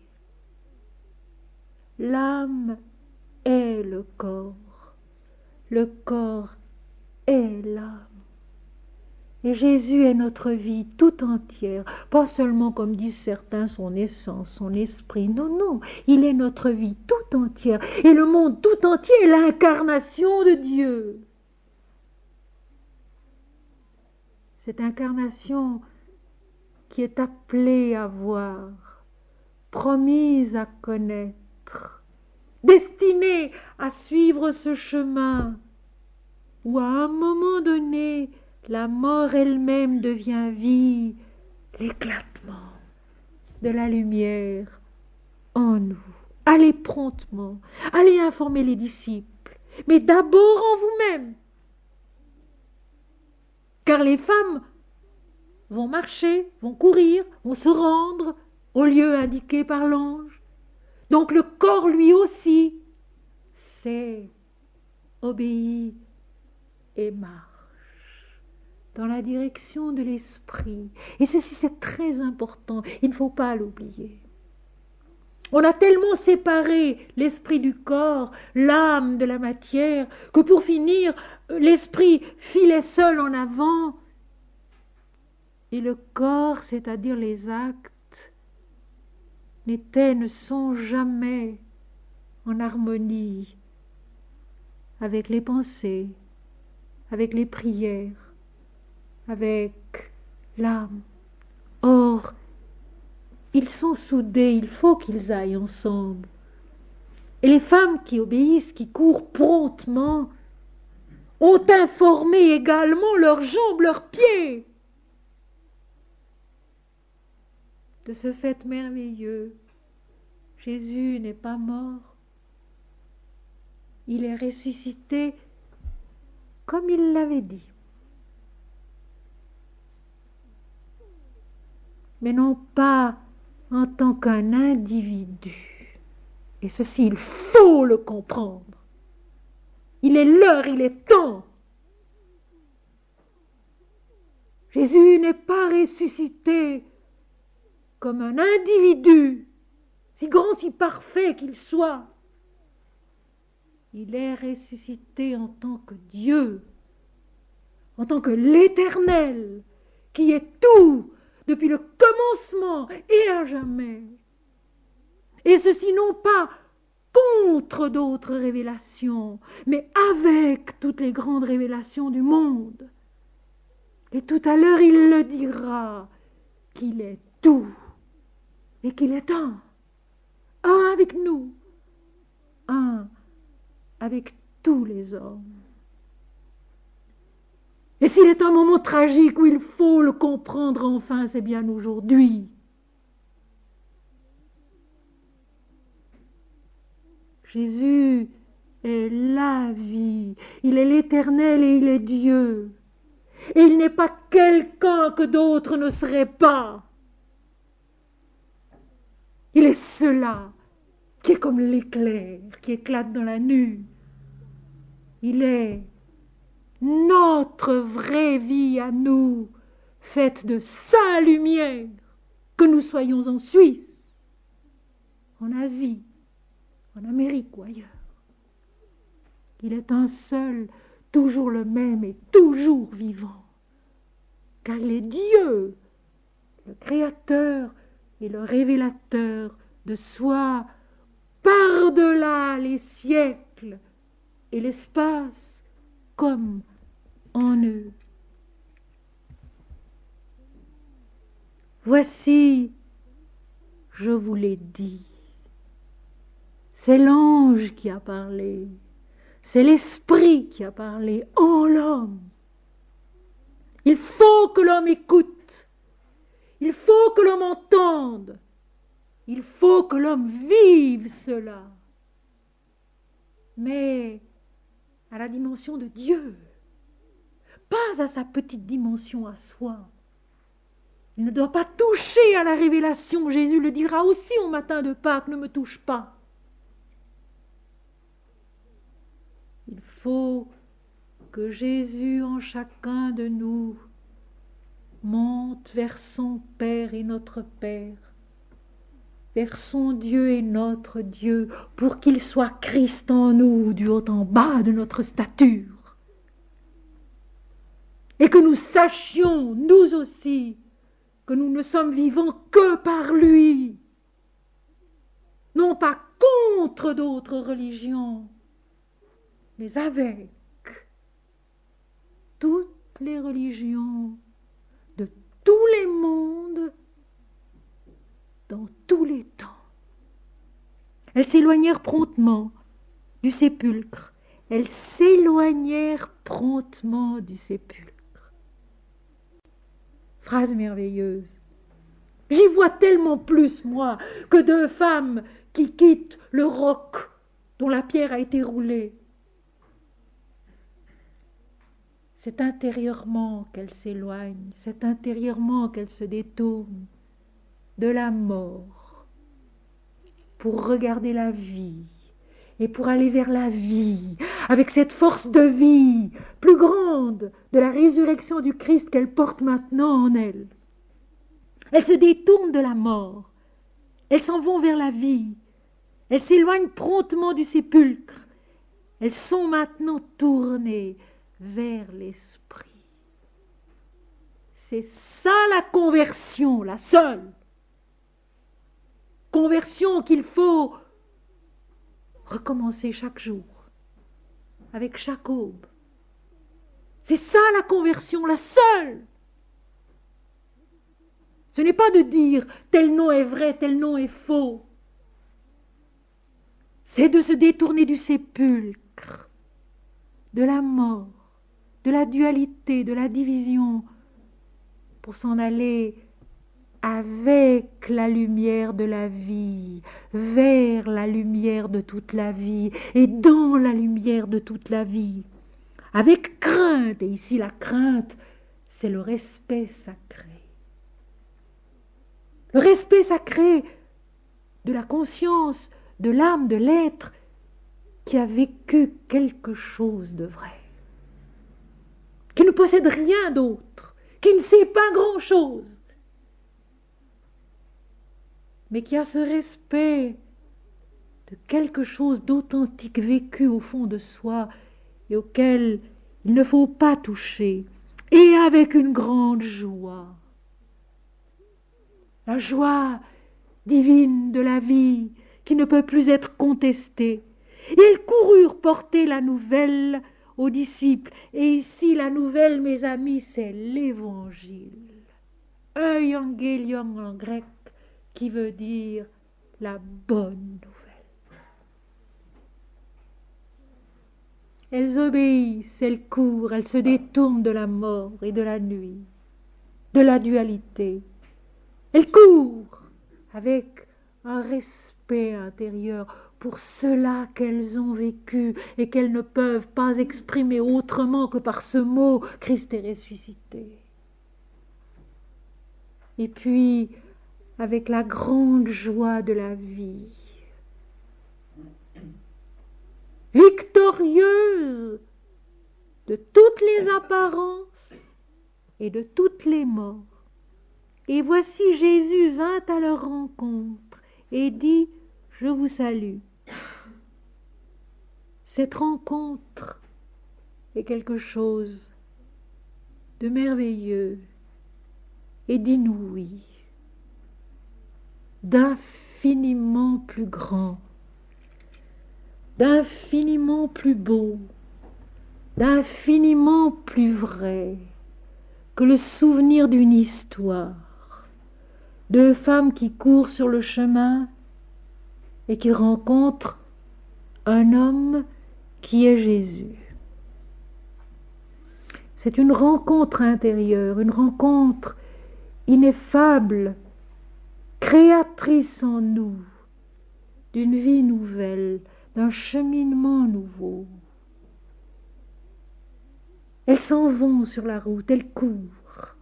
L'âme est le corps est l'âme. Et Jésus est notre vie tout entière, pas seulement comme disent certains son essence, son esprit, non, il est notre vie tout entière, et le monde tout entier est l'incarnation de Dieu. Cette incarnation qui est appelée à voir, promise à connaître, destinée à suivre ce chemin, où à un moment donné, la mort elle-même devient vie, l'éclatement de la lumière en nous. Allez promptement, allez informer les disciples, mais d'abord en vous-même. Car les femmes vont marcher, vont courir, vont se rendre au lieu indiqué par l'ange. Donc le corps lui aussi sait, obéit et marche dans la direction de l'esprit. Et ceci, c'est très important, il ne faut pas l'oublier. On a tellement séparé l'esprit du corps, l'âme de la matière, que pour finir, l'esprit filait seul en avant. Et le corps, c'est-à-dire les actes, ne sont jamais en harmonie avec les pensées, avec les prières, avec l'âme. Or, ils sont soudés, il faut qu'ils aillent ensemble. Et les femmes qui obéissent, qui courent promptement, ont informé également leurs jambes, leurs pieds de ce fait merveilleux. Jésus n'est pas mort. Il est ressuscité comme il l'avait dit. Mais non pas en tant qu'un individu. Et ceci, il faut le comprendre. Il est l'heure, il est temps. Jésus n'est pas ressuscité comme un individu, si grand, si parfait qu'il soit. Il est ressuscité en tant que Dieu, en tant que l'Éternel, qui est tout depuis le commencement et à jamais. Et ceci non pas contre d'autres révélations, mais avec toutes les grandes révélations du monde. Et tout à l'heure, il le dira, qu'il est tout, et qu'il est un avec nous, un avec tous les hommes. Et s'il est un moment tragique où il faut le comprendre enfin, c'est bien aujourd'hui. Jésus est la vie, il est l'Éternel et il est Dieu. Et il n'est pas quelqu'un que d'autres ne seraient pas. Il est cela qui est comme l'éclair qui éclate dans la nuit. Il est notre vraie vie à nous, faite de sa lumière, que nous soyons en Suisse, en Asie, en Amérique ou ailleurs. Il est un seul, toujours le même et toujours vivant, car il est Dieu, le Créateur et le Révélateur de soi, par-delà les siècles et l'espace, comme en eux. Voici, je vous l'ai dit, c'est l'ange qui a parlé, c'est l'esprit qui a parlé en l'homme. Il faut que l'homme écoute, il faut que l'homme entende, il faut que l'homme vive cela, mais à la dimension de Dieu, pas à sa petite dimension à soi. Il ne doit pas toucher à la révélation. Jésus le dira aussi au matin de Pâques, ne me touche pas. Il faut que Jésus en chacun de nous monte vers son Père et notre Père, vers son Dieu et notre Dieu, pour qu'il soit Christ en nous, du haut en bas de notre stature. Et que nous sachions, nous aussi, que nous ne sommes vivants que par lui, non pas contre d'autres religions, mais avec toutes les religions de tous les mondes, dans tous les temps. Elles s'éloignèrent promptement du sépulcre. Elles s'éloignèrent promptement du sépulcre. Phrase merveilleuse. J'y vois tellement plus, moi, que deux femmes qui quittent le roc dont la pierre a été roulée. C'est intérieurement qu'elles s'éloignent, c'est intérieurement qu'elles se détournent de la mort pour regarder la vie et pour aller vers la vie, avec cette force de vie plus grande de la résurrection du Christ qu'elle porte maintenant en elle. Elles se détournent de la mort, elles s'en vont vers la vie, elles s'éloignent promptement du sépulcre, elles sont maintenant tournées vers l'esprit. C'est ça la conversion, la seule conversion qu'il faut recommencer chaque jour, avec chaque aube. C'est ça la conversion, la seule. Ce n'est pas de dire tel nom est vrai, tel nom est faux. C'est de se détourner du sépulcre, de la mort, de la dualité, de la division, pour s'en aller avec la lumière de la vie, vers la lumière de toute la vie, et dans la lumière de toute la vie, avec crainte, et ici la crainte, c'est le respect sacré. Le respect sacré de la conscience, de l'âme, de l'être, qui a vécu quelque chose de vrai, qui ne possède rien d'autre, qui ne sait pas grand-chose, mais qui a ce respect de quelque chose d'authentique vécu au fond de soi et auquel il ne faut pas toucher, et avec une grande joie. La joie divine de la vie qui ne peut plus être contestée. Et ils coururent porter la nouvelle aux disciples. Et ici, la nouvelle, mes amis, c'est l'évangile. Euangelion en grec, qui veut dire la bonne nouvelle. Elles obéissent, elles courent, elles se détournent de la mort et de la nuit, de la dualité. Elles courent avec un respect intérieur pour cela qu'elles ont vécu et qu'elles ne peuvent pas exprimer autrement que par ce mot « Christ est ressuscité ». Et puis, avec la grande joie de la vie, victorieuse de toutes les apparences et de toutes les morts. Et voici Jésus vint à leur rencontre et dit « Je vous salue ». Cette rencontre est quelque chose de merveilleux et d'inouï, d'infiniment plus grand, d'infiniment plus beau, d'infiniment plus vrai que le souvenir d'une histoire. Deux femmes qui courent sur le chemin et qui rencontrent un homme qui est Jésus. C'est une rencontre intérieure, une rencontre ineffable, créatrice en nous d'une vie nouvelle, d'un cheminement nouveau. Elles s'en vont sur la route, elles courent,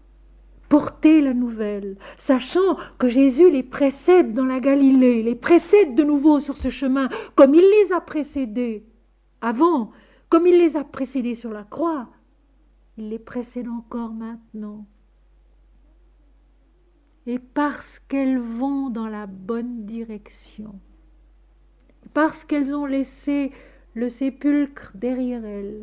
porter la nouvelle, sachant que Jésus les précède dans la Galilée, les précède de nouveau sur ce chemin, comme il les a précédés avant, comme il les a précédés sur la croix, il les précède encore maintenant. Et parce qu'elles vont dans la bonne direction, parce qu'elles ont laissé le sépulcre derrière elles,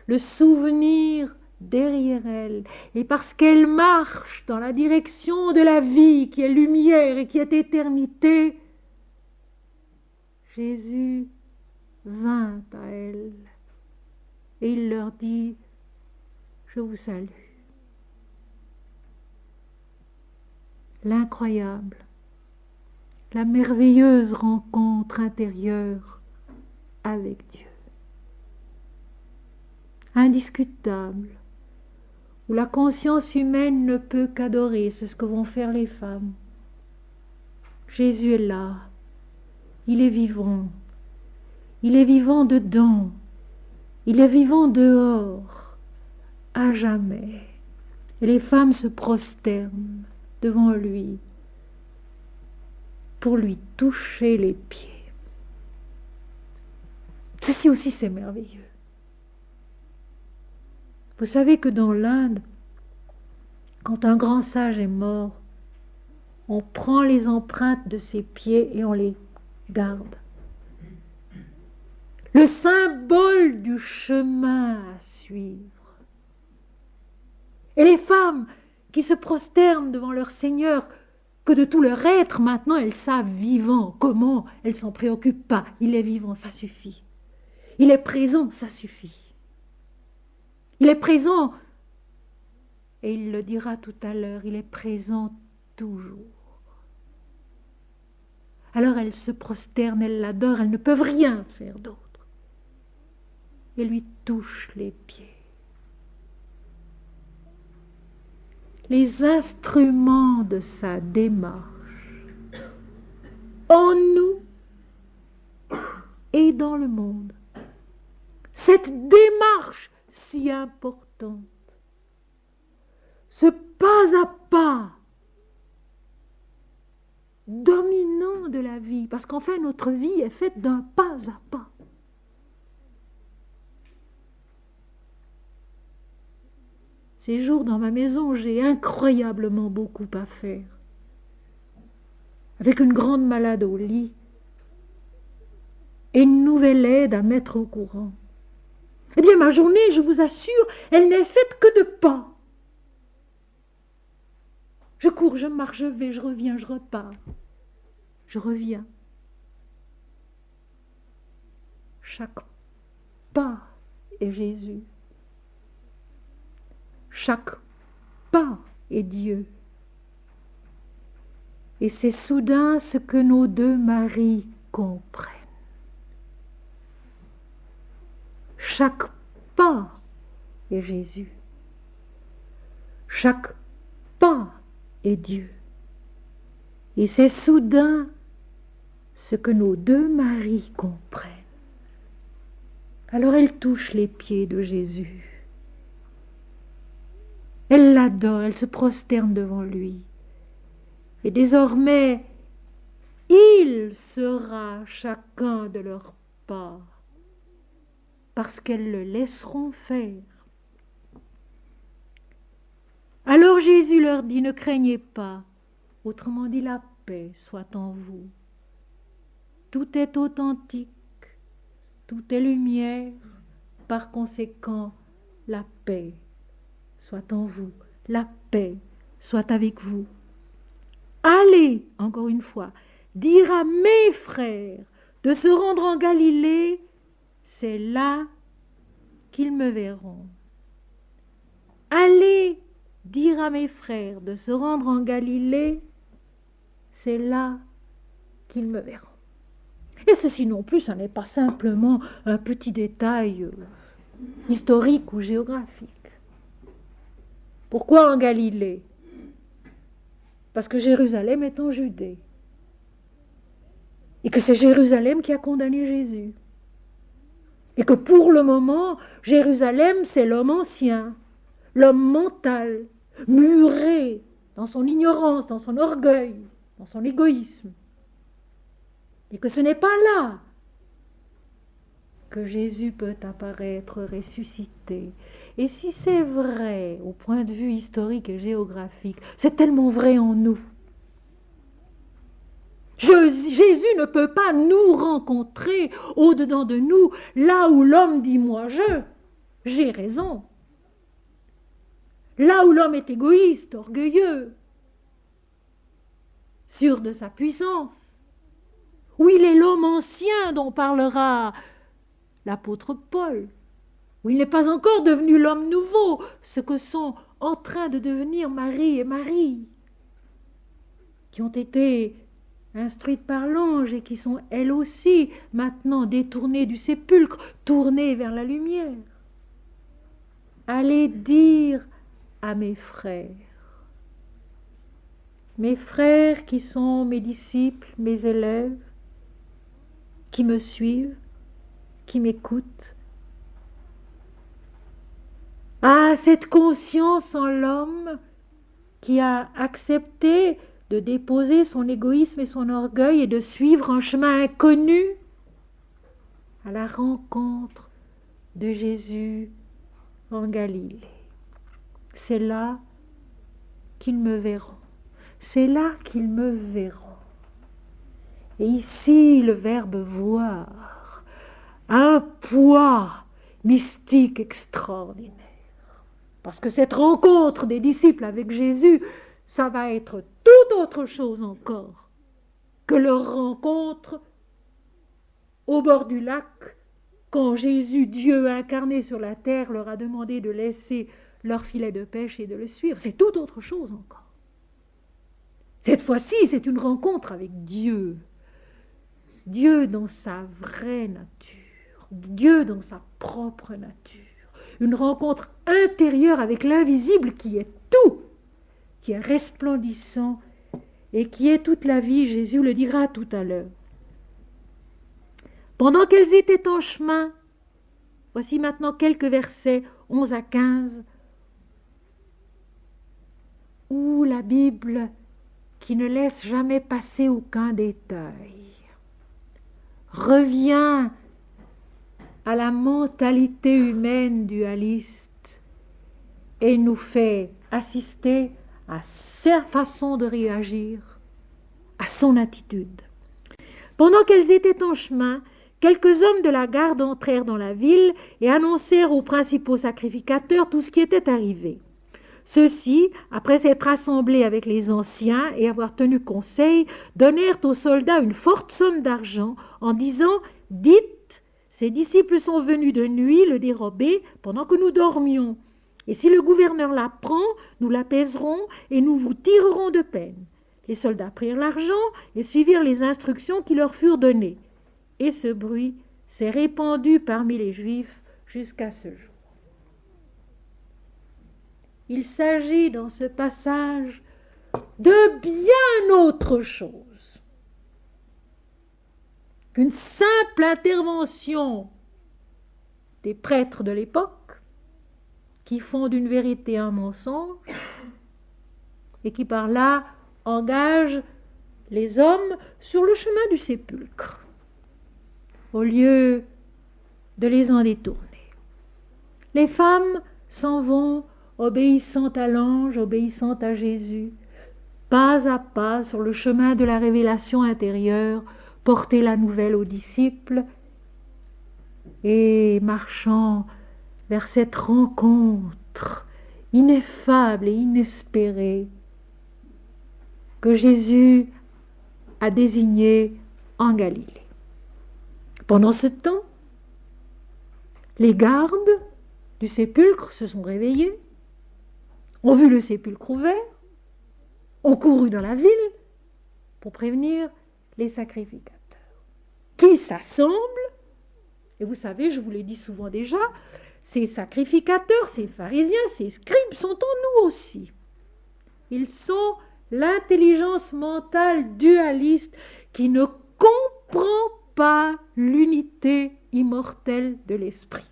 le souvenir derrière elles, et parce qu'elles marchent dans la direction de la vie qui est lumière et qui est éternité, Jésus vint à elles et il leur dit « Je vous salue ». L'incroyable, la merveilleuse rencontre intérieure avec Dieu. Indiscutable, où la conscience humaine ne peut qu'adorer, c'est ce que vont faire les femmes. Jésus est là, il est vivant dedans, il est vivant dehors, à jamais. Et les femmes se prosternent devant lui pour lui toucher les pieds. Ceci aussi c'est merveilleux. Vous savez que dans l'Inde, quand un grand sage est mort, on prend les empreintes de ses pieds et on les garde. Le symbole du chemin à suivre. Et les femmes qui se prosternent devant leur Seigneur, que de tout leur être, maintenant elles savent vivant. Comment? Elles ne s'en préoccupent pas. Il est vivant, ça suffit. Il est présent, ça suffit. Il est présent, et il le dira tout à l'heure, il est présent toujours. Alors elles se prosternent, elles l'adorent, elles ne peuvent rien faire d'autre. Et lui touchent les pieds. Les instruments de sa démarche, en nous et dans le monde. Cette démarche si importante, ce pas à pas dominant de la vie, parce qu'en fait notre vie est faite d'un pas à pas. Ces jours dans ma maison, j'ai incroyablement beaucoup à faire. Avec une grande malade au lit et une nouvelle aide à mettre au courant. Eh bien, ma journée, je vous assure, elle n'est faite que de pas. Je cours, je marche, je vais, je reviens, je repars. Je reviens. Chaque pas est Jésus. Chaque pas est Dieu. Et c'est soudain ce que nos deux maris comprennent. Chaque pas est Jésus. Chaque pas est Dieu. Et c'est soudain ce que nos deux maris comprennent. Alors elle touche les pieds de Jésus. Elle l'adore, elle se prosterne devant lui. Et désormais, il sera chacun de leur part, parce qu'elles le laisseront faire. Alors Jésus leur dit, ne craignez pas, autrement dit, la paix soit en vous. Tout est authentique, tout est lumière, par conséquent, la paix soit en vous, la paix soit avec vous. Allez, encore une fois, dire à mes frères de se rendre en Galilée, c'est là qu'ils me verront. Allez dire à mes frères de se rendre en Galilée, c'est là qu'ils me verront. Et ceci non plus, ça n'est pas simplement un petit détail historique ou géographique. Pourquoi en Galilée? Parce que Jérusalem est en Judée. Et que c'est Jérusalem qui a condamné Jésus. Et que pour le moment, Jérusalem, c'est l'homme ancien, l'homme mental, muré dans son ignorance, dans son orgueil, dans son égoïsme. Et que ce n'est pas là que Jésus peut apparaître ressuscité. Et si c'est vrai au point de vue historique et géographique, c'est tellement vrai en nous. Jésus ne peut pas nous rencontrer au-dedans de nous, là où l'homme dit « moi j'ai raison ». Là où l'homme est égoïste, orgueilleux, sûr de sa puissance, où il est l'homme ancien dont parlera l'apôtre Paul, où il n'est pas encore devenu l'homme nouveau, ce que sont en train de devenir Marie et Marie, qui ont été instruites par l'ange et qui sont elles aussi maintenant détournées du sépulcre, tournées vers la lumière. Allez dire à mes frères qui sont mes disciples, mes élèves, qui me suivent, qui m'écoutent. Ah, cette conscience en l'homme qui a accepté de déposer son égoïsme et son orgueil et de suivre un chemin inconnu à la rencontre de Jésus en Galilée. C'est là qu'ils me verront. C'est là qu'ils me verront. Et ici, le verbe voir a un poids mystique extraordinaire. Parce que cette rencontre des disciples avec Jésus, ça va être tout autre chose encore que leur rencontre au bord du lac, quand Jésus, Dieu incarné sur la terre, leur a demandé de laisser leur filet de pêche et de le suivre. C'est tout autre chose encore. Cette fois-ci, c'est une rencontre avec Dieu. Dieu dans sa vraie nature, Dieu dans sa propre nature. Une rencontre intérieure avec l'invisible qui est tout, qui est resplendissant et qui est toute la vie. Jésus le dira tout à l'heure. Pendant qu'elles étaient en chemin, voici maintenant quelques versets 11 à 15, où la Bible, qui ne laisse jamais passer aucun détail, revient à la mentalité humaine dualiste et nous fait assister à sa façon de réagir, à son attitude. Pendant qu'elles étaient en chemin, quelques hommes de la garde entrèrent dans la ville et annoncèrent aux principaux sacrificateurs tout ce qui était arrivé. Ceux-ci, après s'être assemblés avec les anciens et avoir tenu conseil, donnèrent aux soldats une forte somme d'argent en disant « Dites, ces disciples sont venus de nuit le dérober pendant que nous dormions. Et si le gouverneur l'apprend, nous l'apaiserons et nous vous tirerons de peine. » Les soldats prirent l'argent et suivirent les instructions qui leur furent données. Et ce bruit s'est répandu parmi les Juifs jusqu'à ce jour. Il s'agit dans ce passage de bien autre chose. qu'une simple intervention des prêtres de l'époque qui font d'une vérité un mensonge et qui par là engagent les hommes sur le chemin du sépulcre au lieu de les en détourner. Les femmes s'en vont obéissant à l'ange, obéissant à Jésus, pas à pas sur le chemin de la révélation intérieure, porter la nouvelle aux disciples et marchant vers cette rencontre ineffable et inespérée que Jésus a désignée en Galilée. Pendant ce temps, les gardes du sépulcre se sont réveillés, ont vu le sépulcre ouvert, ont couru dans la ville pour prévenir les sacrificateurs, qui s'assemblent, et vous savez, je vous l'ai dit souvent déjà, ces sacrificateurs, ces pharisiens, ces scribes sont en nous aussi. Ils sont l'intelligence mentale dualiste qui ne comprend pas l'unité immortelle de l'esprit.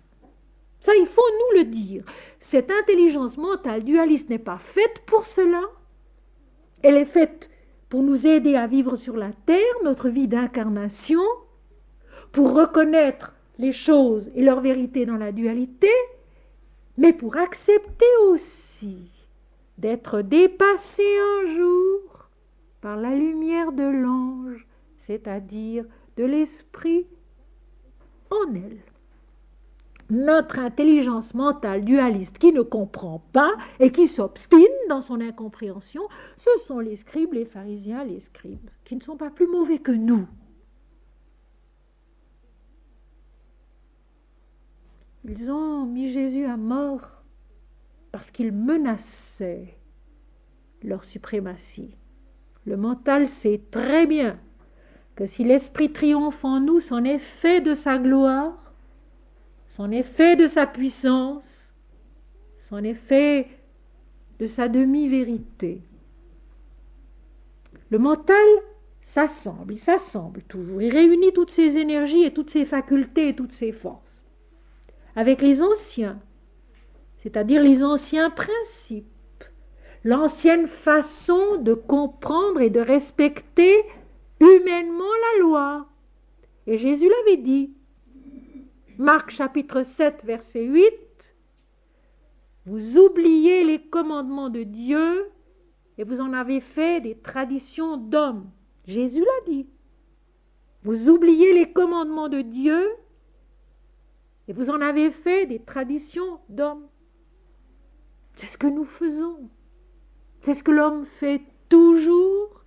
Ça, il faut nous le dire. Cette intelligence mentale dualiste n'est pas faite pour cela. Elle est faite pour nous aider à vivre sur la terre, notre vie d'incarnation, pour reconnaître les choses et leur vérité dans la dualité, mais pour accepter aussi d'être dépassé un jour par la lumière de l'ange, c'est-à-dire de l'esprit en elle. Notre intelligence mentale dualiste qui ne comprend pas et qui s'obstine dans son incompréhension, ce sont les scribes, les pharisiens, les scribes, qui ne sont pas plus mauvais que nous. Ils ont mis Jésus à mort parce qu'ils menaçaient leur suprématie. Le mental sait très bien que si l'esprit triomphe en nous, c'en est fait de sa gloire, c'en est fait de sa puissance, c'en est fait de sa demi-vérité. Le mental il s'assemble toujours, il réunit toutes ses énergies et toutes ses facultés et toutes ses forces. Avec les anciens, c'est-à-dire les anciens principes, l'ancienne façon de comprendre et de respecter humainement la loi. Et Jésus l'avait dit. Marc chapitre 7, verset 8, « Vous oubliez les commandements de Dieu et vous en avez fait des traditions d'hommes. » Jésus l'a dit. « Vous oubliez les commandements de Dieu et vous en avez fait des traditions d'hommes. » C'est ce que nous faisons. C'est ce que l'homme fait toujours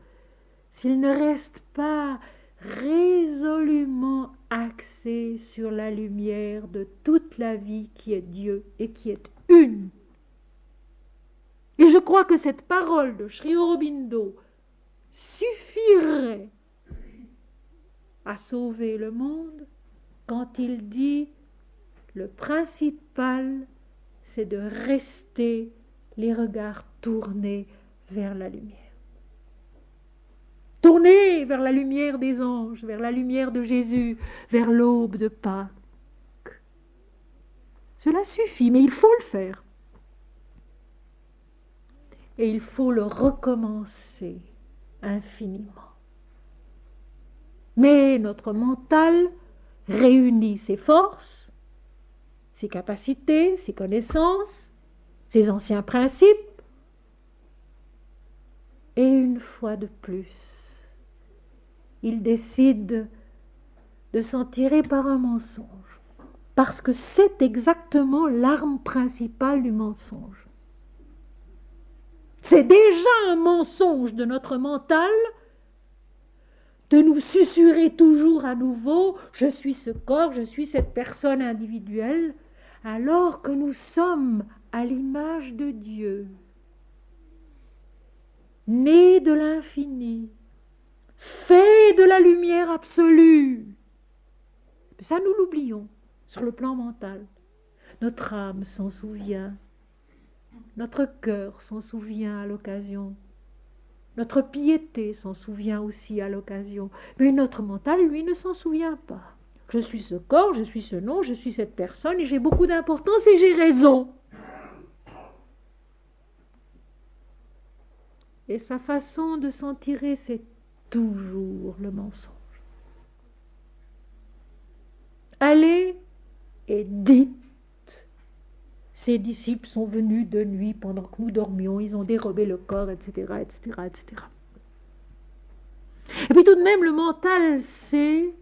s'il ne reste pas résolument axé sur la lumière de toute la vie qui est Dieu et qui est une. Et je crois que cette parole de Sri Aurobindo suffirait à sauver le monde quand il dit « Le principal, c'est de rester les regards tournés vers la lumière. » Tournez vers la lumière des anges, vers la lumière de Jésus, vers l'aube de Pâques. Cela suffit, mais il faut le faire. Et il faut le recommencer infiniment. Mais notre mental réunit ses forces, ses capacités, ses connaissances, ses anciens principes, et une fois de plus, il décide de s'en tirer par un mensonge, parce que c'est exactement l'arme principale du mensonge. C'est déjà un mensonge de notre mental de nous susurrer toujours à nouveau « je suis ce corps, je suis cette personne individuelle », alors que nous sommes à l'image de Dieu, nés de l'infini, faits de la lumière absolue. Ça, nous l'oublions sur le plan mental. Notre âme s'en souvient, notre cœur s'en souvient à l'occasion Notre piété s'en souvient aussi à l'occasion, mais notre mental, lui, ne s'en souvient pas. Je suis ce corps, je suis ce nom, je suis cette personne, et j'ai beaucoup d'importance et j'ai raison. Et sa façon de s'en tirer, c'est toujours le mensonge. Allez et dites, ses disciples sont venus de nuit pendant que nous dormions, ils ont dérobé le corps, etc., etc., etc. Et puis tout de même, le mental sait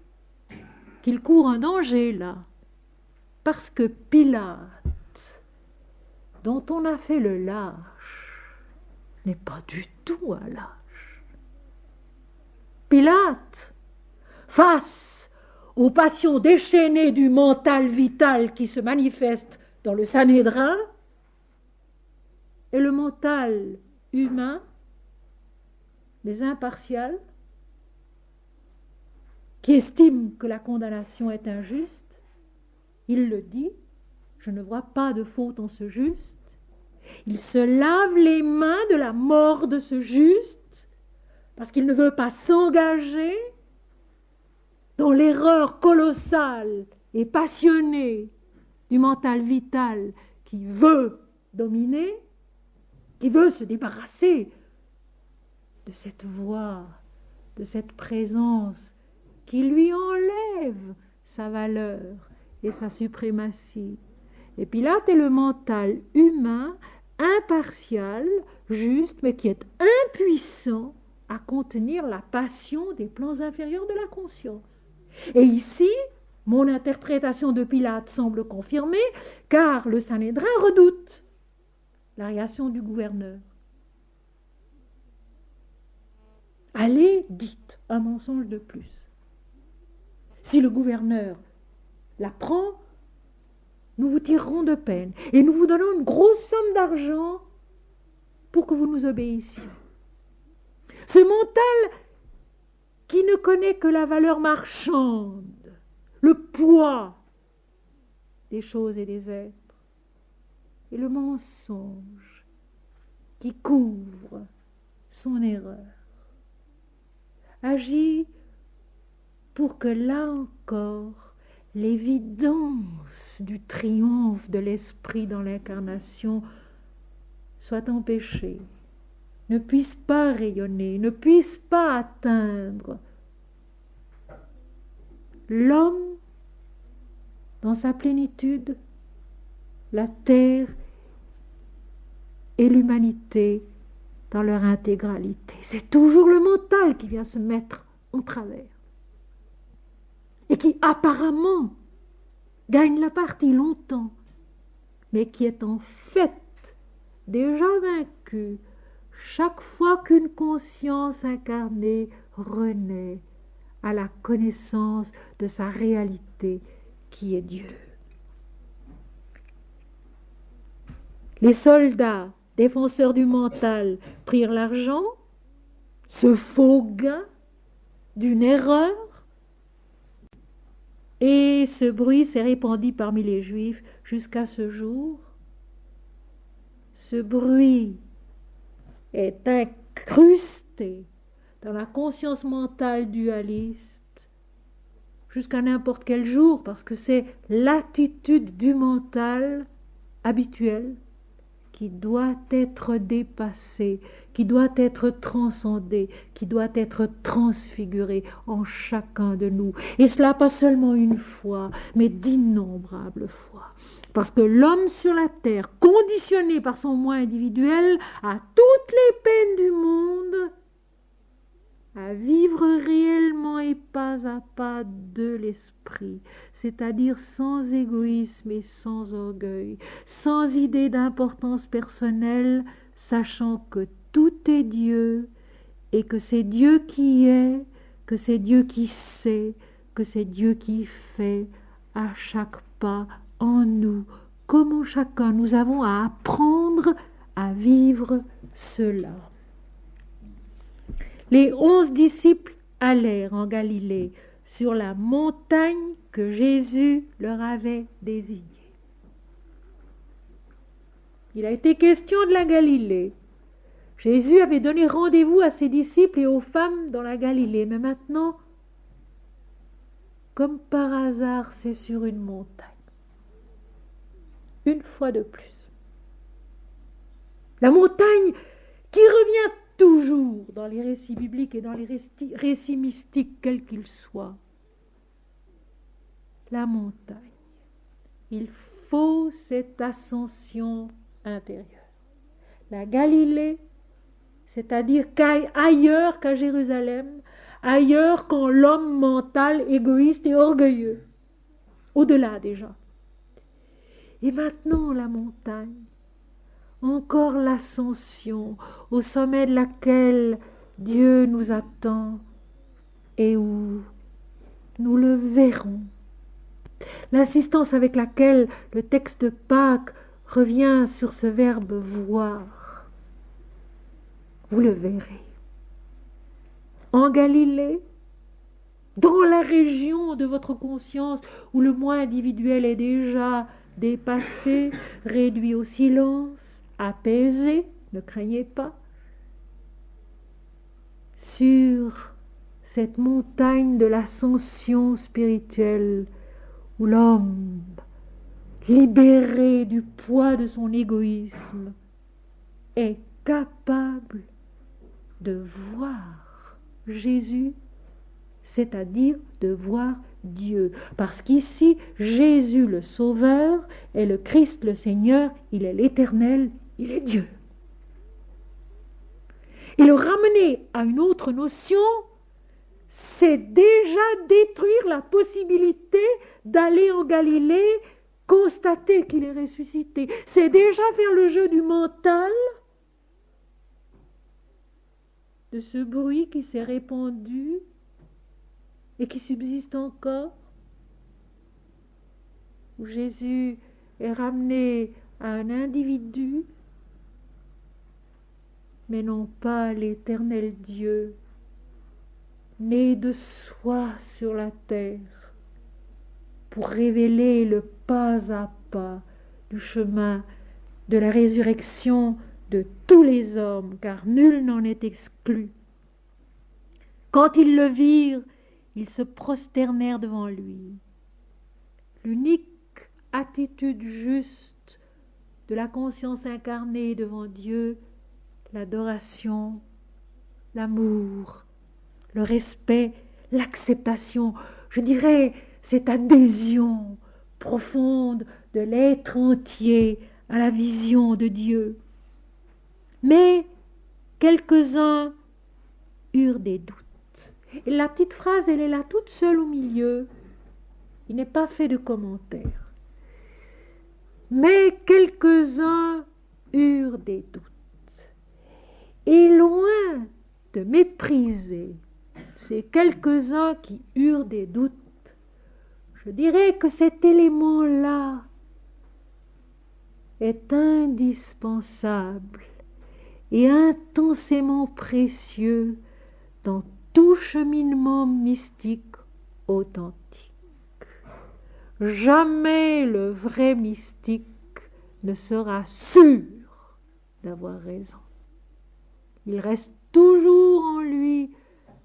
qu'il court un danger là, parce que Pilate, dont on a fait le lâche, n'est pas du tout un lâche. Pilate, face aux passions déchaînées du mental vital qui se manifeste dans le Sanhédrin, et le mental humain, mais impartial, qui estime que la condamnation est injuste, il le dit, je ne vois pas de faute en ce juste. Il se lave les mains de la mort de ce juste, parce qu'il ne veut pas s'engager dans l'erreur colossale et passionnée du mental vital qui veut dominer, qui veut se débarrasser de cette voix, de cette présence qui lui enlève sa valeur et sa suprématie. Et Pilate est le mental humain, impartial, juste, mais qui est impuissant à contenir la passion des plans inférieurs de la conscience. Et ici, mon interprétation de Pilate semble confirmée, car le Sanhédrin redoute la réaction du gouverneur. Allez, dites un mensonge de plus. Si le gouverneur l'apprend, nous vous tirerons de peine et nous vous donnons une grosse somme d'argent pour que vous nous obéissiez. Ce mental qui ne connaît que la valeur marchande, le poids des choses et des êtres, et le mensonge qui couvre son erreur, agit pour que là encore l'évidence du triomphe de l'esprit dans l'incarnation soit empêchée, ne puisse pas rayonner, ne puisse pas atteindre l'homme dans sa plénitude, la terre et l'humanité dans leur intégralité. C'est toujours le mental qui vient se mettre en travers et qui apparemment gagne la partie longtemps, mais qui est en fait déjà vaincu chaque fois qu'une conscience incarnée renaît à la connaissance de sa réalité qui est Dieu. Les soldats, défenseurs du mental, prirent l'argent, ce faux gain d'une erreur, et ce bruit s'est répandu parmi les Juifs jusqu'à ce jour. Ce bruit est incrusté dans la conscience mentale dualiste jusqu'à n'importe quel jour, parce que c'est l'attitude du mental habituelle qui doit être dépassée, qui doit être transcendée, qui doit être transfigurée en chacun de nous. Et cela pas seulement une fois, mais d'innombrables fois. Parce que l'homme sur la terre, conditionné par son moi individuel à toutes les peines du monde, à vivre réellement et pas à pas de l'esprit, c'est-à-dire sans égoïsme et sans orgueil, sans idée d'importance personnelle, sachant que tout est Dieu et que c'est Dieu qui est, que c'est Dieu qui sait, que c'est Dieu qui fait à chaque pas en nous, comme chacun nous avons à apprendre à vivre cela. Les 11 disciples allèrent en Galilée sur la montagne que Jésus leur avait désignée. Il a été question de la Galilée, Jésus avait donné rendez-vous à ses disciples et aux femmes dans la Galilée, mais maintenant, comme par hasard, c'est sur une montagne. Une fois de plus. La montagne qui revient toujours dans les récits bibliques et dans les récits mystiques, quels qu'ils soient. La montagne. Il faut cette ascension intérieure. La Galilée, c'est-à-dire ailleurs qu'à Jérusalem, ailleurs qu'en l'homme mental, égoïste et orgueilleux. Au-delà déjà. Et maintenant la montagne. Encore l'ascension, au sommet de laquelle Dieu nous attend et où nous le verrons. L'insistance avec laquelle le texte de Pâques revient sur ce verbe voir. Vous le verrez. En Galilée, dans la région de votre conscience où le moi individuel est déjà dépassé, réduit au silence, apaisé, ne craignez pas, sur cette montagne de l'ascension spirituelle où l'homme, libéré du poids de son égoïsme, est capable de voir Jésus, c'est-à-dire de voir Dieu. Parce qu'ici, Jésus le Sauveur est le Christ le Seigneur, il est l'Éternel, il est Dieu. Et le ramener à une autre notion, c'est déjà détruire la possibilité d'aller en Galilée, constater qu'il est ressuscité. C'est déjà faire le jeu du mental, de ce bruit qui s'est répandu et qui subsiste encore, où Jésus est ramené à un individu, mais non pas l'Éternel Dieu, né de soi sur la terre, pour révéler le pas à pas du chemin de la résurrection de tous les hommes, car nul n'en est exclu. Quand ils le virent, ils se prosternèrent devant lui. L'unique attitude juste de la conscience incarnée devant Dieu, l'adoration, l'amour, le respect, l'acceptation, je dirais cette adhésion profonde de l'être entier à la vision de Dieu. Mais quelques-uns eurent des doutes. Et la petite phrase, elle est là toute seule au milieu. Il n'est pas fait de commentaire. Mais quelques-uns eurent des doutes. Et loin de mépriser ces quelques-uns qui eurent des doutes, je dirais que cet élément-là est indispensable et intensément précieux dans tout cheminement mystique authentique. Jamais le vrai mystique ne sera sûr d'avoir raison. Il reste toujours en lui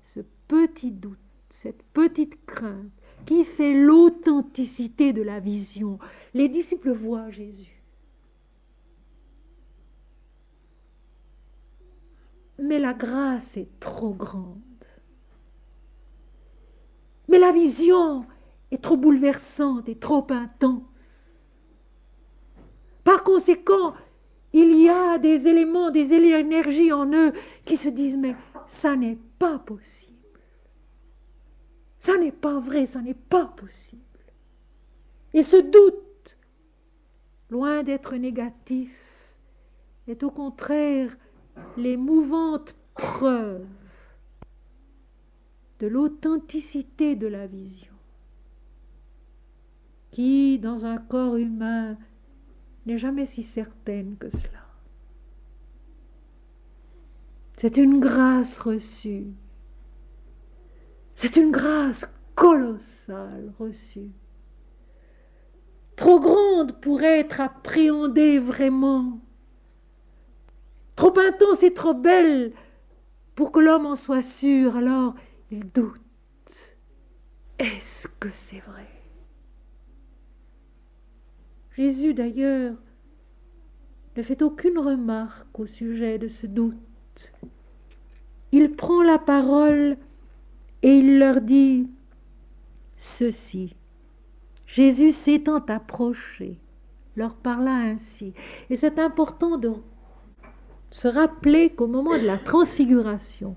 ce petit doute, cette petite crainte qui fait l'authenticité de la vision. Les disciples voient Jésus. Mais la grâce est trop grande. Mais la vision est trop bouleversante et trop intense. Par conséquent, il y a des éléments, des énergies en eux qui se disent « mais ça n'est pas possible. Ça n'est pas vrai, ça n'est pas possible. » Et ce doute, loin d'être négatif, est au contraire l'émouvante preuve de l'authenticité de la vision, qui, dans un corps humain, n'est jamais si certaine que cela. C'est une grâce reçue. C'est une grâce colossale reçue. Trop grande pour être appréhendée vraiment. trop intense et trop belle pour que l'homme en soit sûr. Alors il doute. Est-ce que c'est vrai? Jésus, d'ailleurs, ne fait aucune remarque au sujet de ce doute. Il prend la parole et il leur dit ceci. Jésus s'étant approché, leur parla ainsi. Et c'est important de se rappeler qu'au moment de la transfiguration,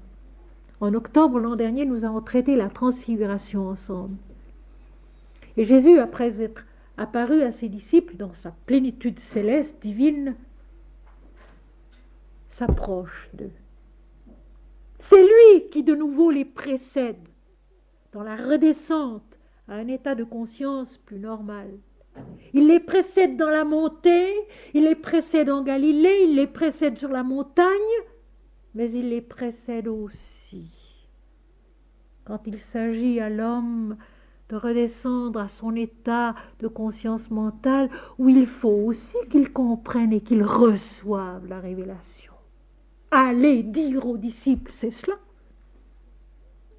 en octobre l'an dernier, nous avons traité la transfiguration ensemble. Et Jésus, après être apparu à ses disciples dans sa plénitude céleste, divine, s'approche d'eux. C'est lui qui de nouveau les précède dans la redescente à un état de conscience plus normal. Il les précède dans la montée, il les précède en Galilée, il les précède sur la montagne, mais il les précède aussi quand il s'agit à l'homme de redescendre à son état de conscience mentale où il faut aussi qu'il comprenne et qu'il reçoive la révélation. Allez dire aux disciples, c'est cela.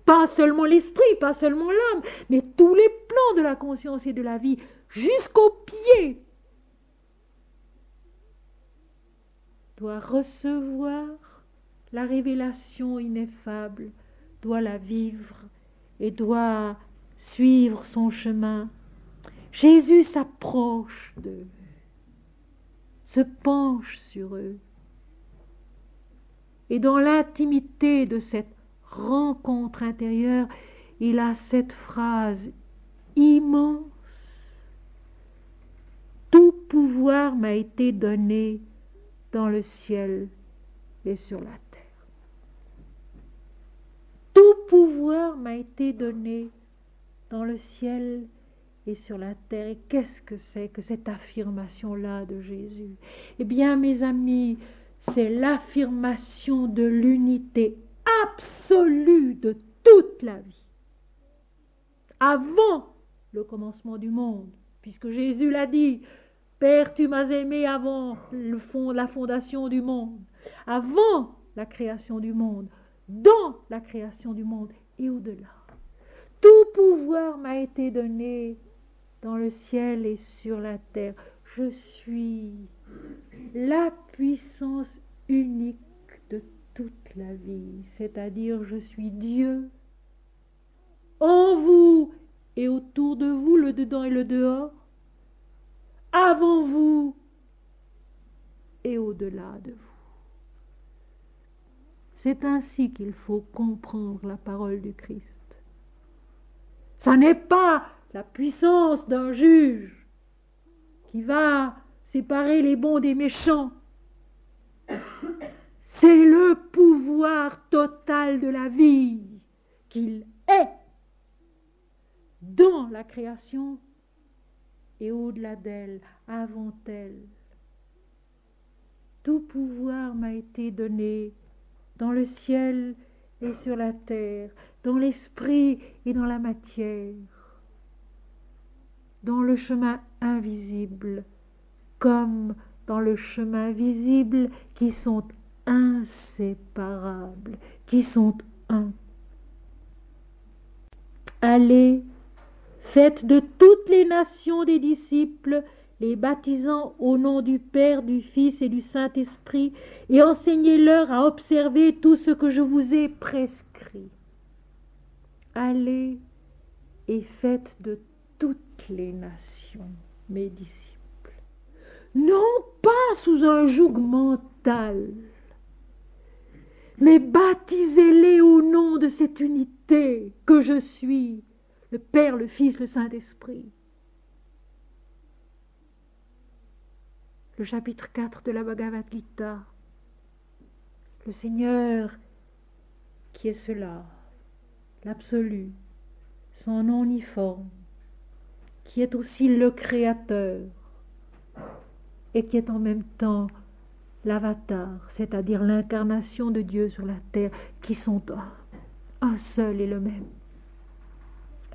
Pas seulement l'esprit, pas seulement l'âme, mais tous les plans de la conscience et de la vie, jusqu'aux pieds, doit recevoir la révélation ineffable, doit la vivre et doit suivre son chemin. Jésus s'approche d'eux, se penche sur eux. Et dans l'intimité de cette rencontre intérieure, il a cette phrase immense. Tout pouvoir m'a été donné dans le ciel et sur la terre. Tout pouvoir m'a été donné dans le ciel et sur la terre. Et qu'est-ce que c'est que cette affirmation-là de Jésus? Eh bien, mes amis, c'est l'affirmation de l'unité absolue de toute la vie. Avant le commencement du monde, puisque Jésus l'a dit, Père, tu m'as aimé avant la fondation du monde, avant la création du monde, dans la création du monde et au-delà. Tout pouvoir m'a été donné dans le ciel et sur la terre. Je suis la puissance unique de toute la vie, c'est-à-dire je suis Dieu. En vous et autour de vous, le dedans et le dehors, avant vous et au-delà de vous. C'est ainsi qu'il faut comprendre la parole du Christ. Ça n'est pas la puissance d'un juge qui va séparer les bons des méchants. C'est le pouvoir total de la vie qu'il est dans la création et au-delà d'elle, avant elle. Tout pouvoir m'a été donné dans le ciel et sur la terre, dans l'esprit et dans la matière, dans le chemin invisible comme dans le chemin visible, qui sont inséparables, qui sont un. Allez, faites de toutes les nations des disciples, les baptisant au nom du Père, du Fils et du Saint-Esprit, et enseignez-leur à observer tout ce que je vous ai prescrit. Allez et faites de toutes les nations mes disciples. Non pas sous un joug mental, mais baptisez-les au nom de cette unité que je suis, le Père, le Fils, le Saint-Esprit. Le chapitre 4 de la Bhagavad Gita. Le Seigneur qui est cela, l'absolu, sans nom ni forme, qui est aussi le Créateur et qui est en même temps l'avatar, c'est-à-dire l'incarnation de Dieu sur la terre, qui sont un seul et le même.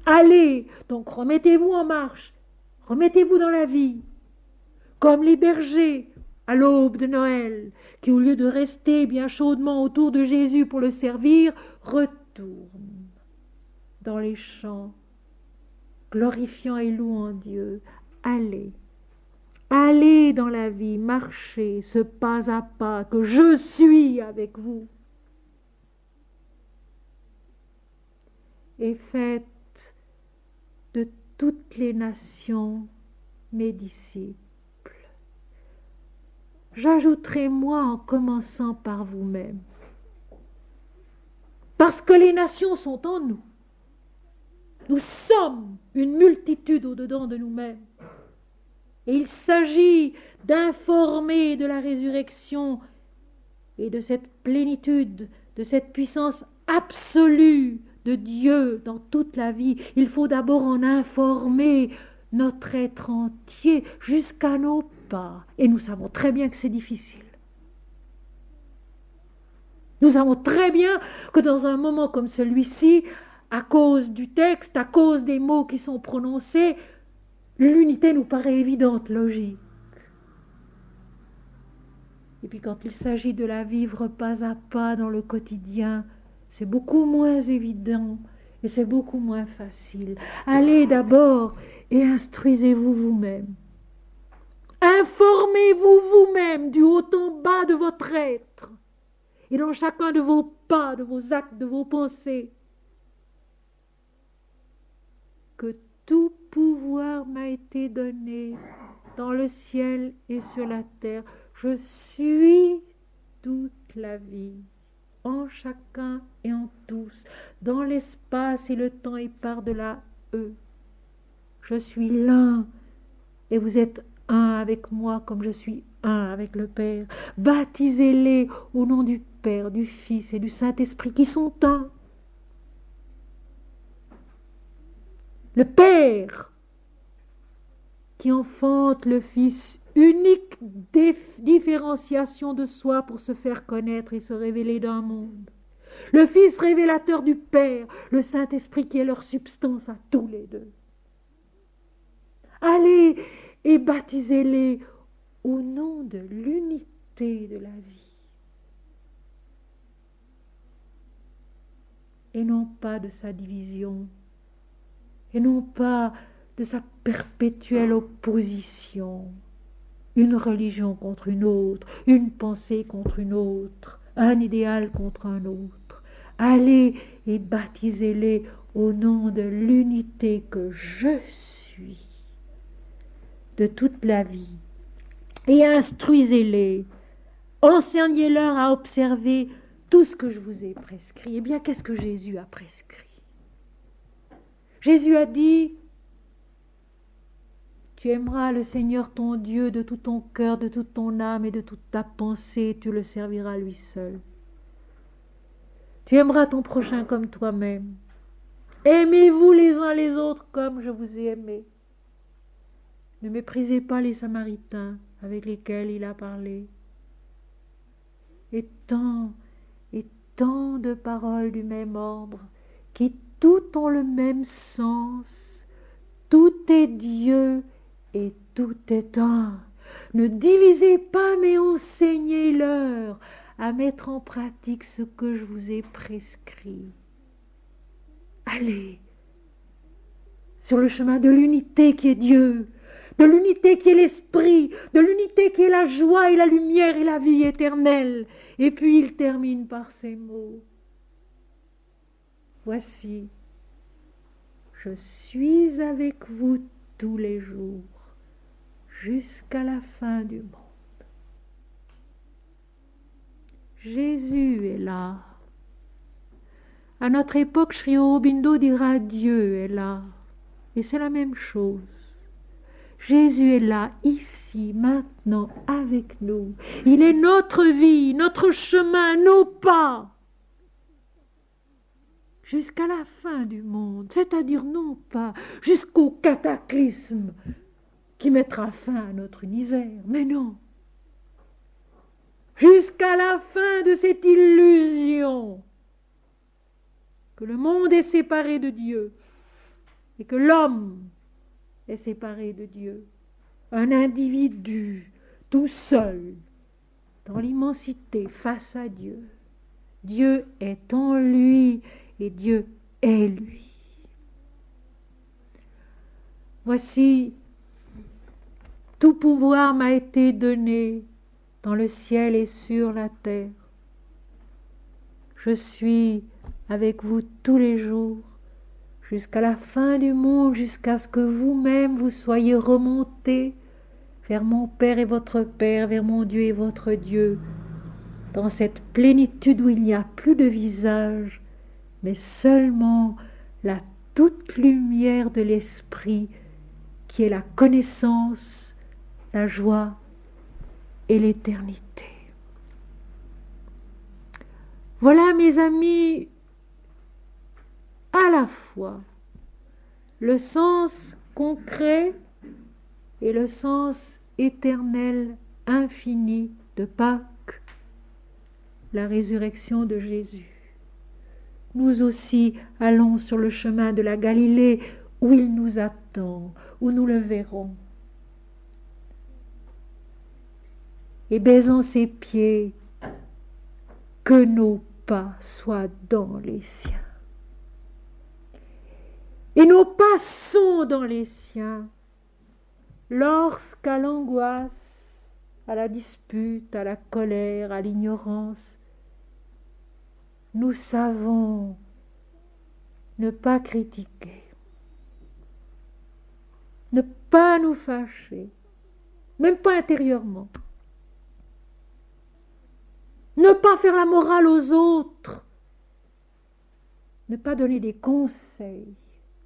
Allez, donc remettez-vous en marche, remettez-vous dans la vie, comme les bergers à l'aube de Noël, qui, au lieu de rester bien chaudement autour de Jésus pour le servir, retourne dans les champs, glorifiant et louant Dieu. Allez, allez dans la vie, marchez ce pas à pas que je suis avec vous. Et faites de toutes les nations mes disciples. J'ajouterai moi en commençant par vous-même. Parce que les nations sont en nous. Nous sommes une multitude au-dedans de nous-mêmes. Et il s'agit d'informer de la résurrection et de cette plénitude, de cette puissance absolue de Dieu dans toute la vie. Il faut d'abord en informer notre être entier jusqu'à nos pas. Et nous savons très bien que c'est difficile. Nous savons très bien que dans un moment comme celui-ci, à cause du texte, à cause des mots qui sont prononcés, l'unité nous paraît évidente, logique. Et puis quand il s'agit de la vivre pas à pas dans le quotidien, c'est beaucoup moins évident et c'est beaucoup moins facile. Allez d'abord et instruisez-vous vous-même. Informez-vous vous-même du haut en bas de votre être et dans chacun de vos pas, de vos actes, de vos pensées. Que tout pouvoir m'a été donné dans le ciel et sur la terre. Je suis toute la vie, en chacun et en tous, dans l'espace et le temps et par-delà eux. Je suis l'un et vous êtes un avec moi comme je suis un avec le Père. Baptisez-les au nom du Père, du Fils et du Saint-Esprit qui sont un. Le Père qui enfante le Fils, unique différenciation de soi pour se faire connaître et se révéler d'un monde. Le Fils révélateur du Père, le Saint-Esprit qui est leur substance à tous les deux. Allez et baptisez-les au nom de l'unité de la vie. Et non pas de sa division, et non pas de sa perpétuelle opposition. Une religion contre une autre, une pensée contre une autre, un idéal contre un autre. Allez et baptisez-les au nom de l'unité que je suis, de toute la vie. Et instruisez-les, enseignez-leur à observer tout ce que je vous ai prescrit. Eh bien, qu'est-ce que Jésus a prescrit? Jésus a dit: tu aimeras le Seigneur ton Dieu de tout ton cœur, de toute ton âme et de toute ta pensée, et tu le serviras lui seul. Tu aimeras ton prochain comme toi-même. Aimez-vous les uns les autres comme je vous ai aimés. Ne méprisez pas les Samaritains avec lesquels il a parlé. Et tant de paroles du même ordre, qui toutes ont le même sens. Tout est Dieu et tout est un. Ne divisez pas, mais enseignez-leur à mettre en pratique ce que je vous ai prescrit. Allez sur le chemin de l'unité qui est Dieu, de l'unité qui est l'esprit, de l'unité qui est la joie et la lumière et la vie éternelle. Et puis il termine par ces mots: voici, je suis avec vous tous les jours, jusqu'à la fin du monde. Jésus est là. À notre époque, Sri Aurobindo dira: Dieu est là. Et c'est la même chose. Jésus est là, ici, maintenant, avec nous. Il est notre vie, notre chemin, nos pas, jusqu'à la fin du monde, c'est-à-dire non pas jusqu'au cataclysme qui mettra fin à notre univers, mais non, jusqu'à la fin de cette illusion que le monde est séparé de Dieu et que l'homme est séparé de Dieu, un individu tout seul, dans l'immensité, face à Dieu. Dieu est en lui et Dieu est lui. Voici, tout pouvoir m'a été donné dans le ciel et sur la terre. Je suis avec vous tous les jours, jusqu'à la fin du monde, jusqu'à ce que vous-même vous soyez remontés vers mon Père et votre Père, vers mon Dieu et votre Dieu, dans cette plénitude où il n'y a plus de visage, mais seulement la toute lumière de l'Esprit, qui est la connaissance, la joie et l'éternité. Voilà, mes amis, à la fois le sens concret et le sens éternel, infini de Pâques, la résurrection de Jésus. Nous aussi allons sur le chemin de la Galilée où il nous attend, où nous le verrons. Et baisant ses pieds, que nos pas soient dans les siens. Et nos pas sont dans les siens lorsqu'à l'angoisse, à la dispute, à la colère, à l'ignorance, nous savons ne pas critiquer, ne pas nous fâcher, même pas intérieurement, ne pas faire la morale aux autres, ne pas donner des conseils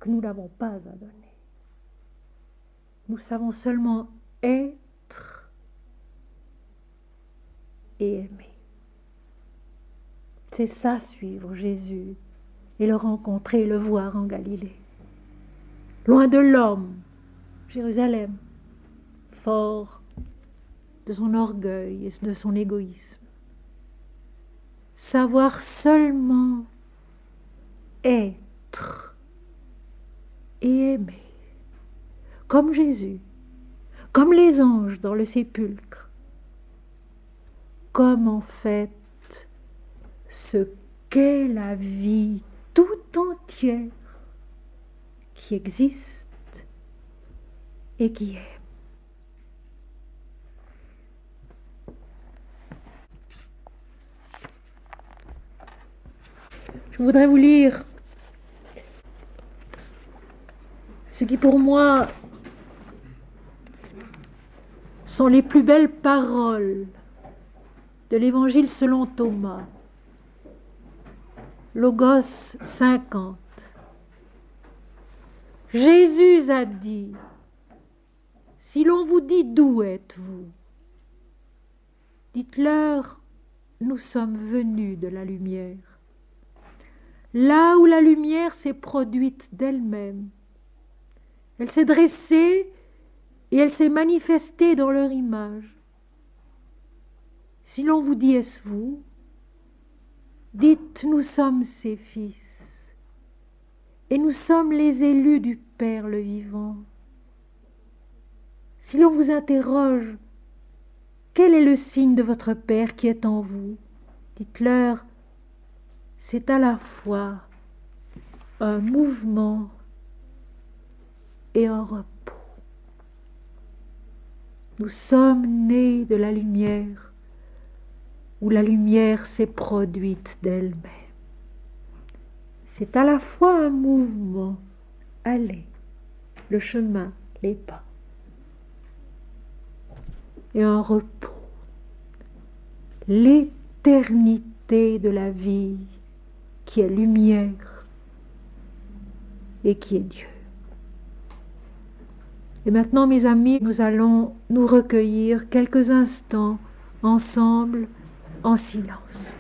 que nous n'avons pas à donner. Nous savons seulement être et aimer. C'est ça, suivre Jésus et le rencontrer et le voir en Galilée. Loin de l'homme, Jérusalem, fort de son orgueil et de son égoïsme. Savoir seulement être et aimer, comme Jésus, comme les anges dans le sépulcre, comme en fait ce qu'est la vie tout entière qui existe et qui est. Je voudrais vous lire ce qui pour moi sont les plus belles paroles de l'Évangile selon Thomas, Logos 50. Jésus a dit, si l'on vous dit d'où êtes-vous, dites-leur, nous sommes venus de la lumière. Là où la lumière s'est produite d'elle-même, elle s'est dressée et elle s'est manifestée dans leur image. Si l'on vous dit est-ce vous, dites nous sommes ses fils et nous sommes les élus du Père le vivant. Si l'on vous interroge, quel est le signe de votre Père qui est en vous, dites-leur, c'est à la fois un mouvement et un repos. Nous sommes nés de la lumière, où la lumière s'est produite d'elle-même. C'est à la fois un mouvement, aller, le chemin, les pas, et un repos, l'éternité de la vie qui est lumière et qui est Dieu. Et maintenant, mes amis, nous allons nous recueillir quelques instants ensemble en silence.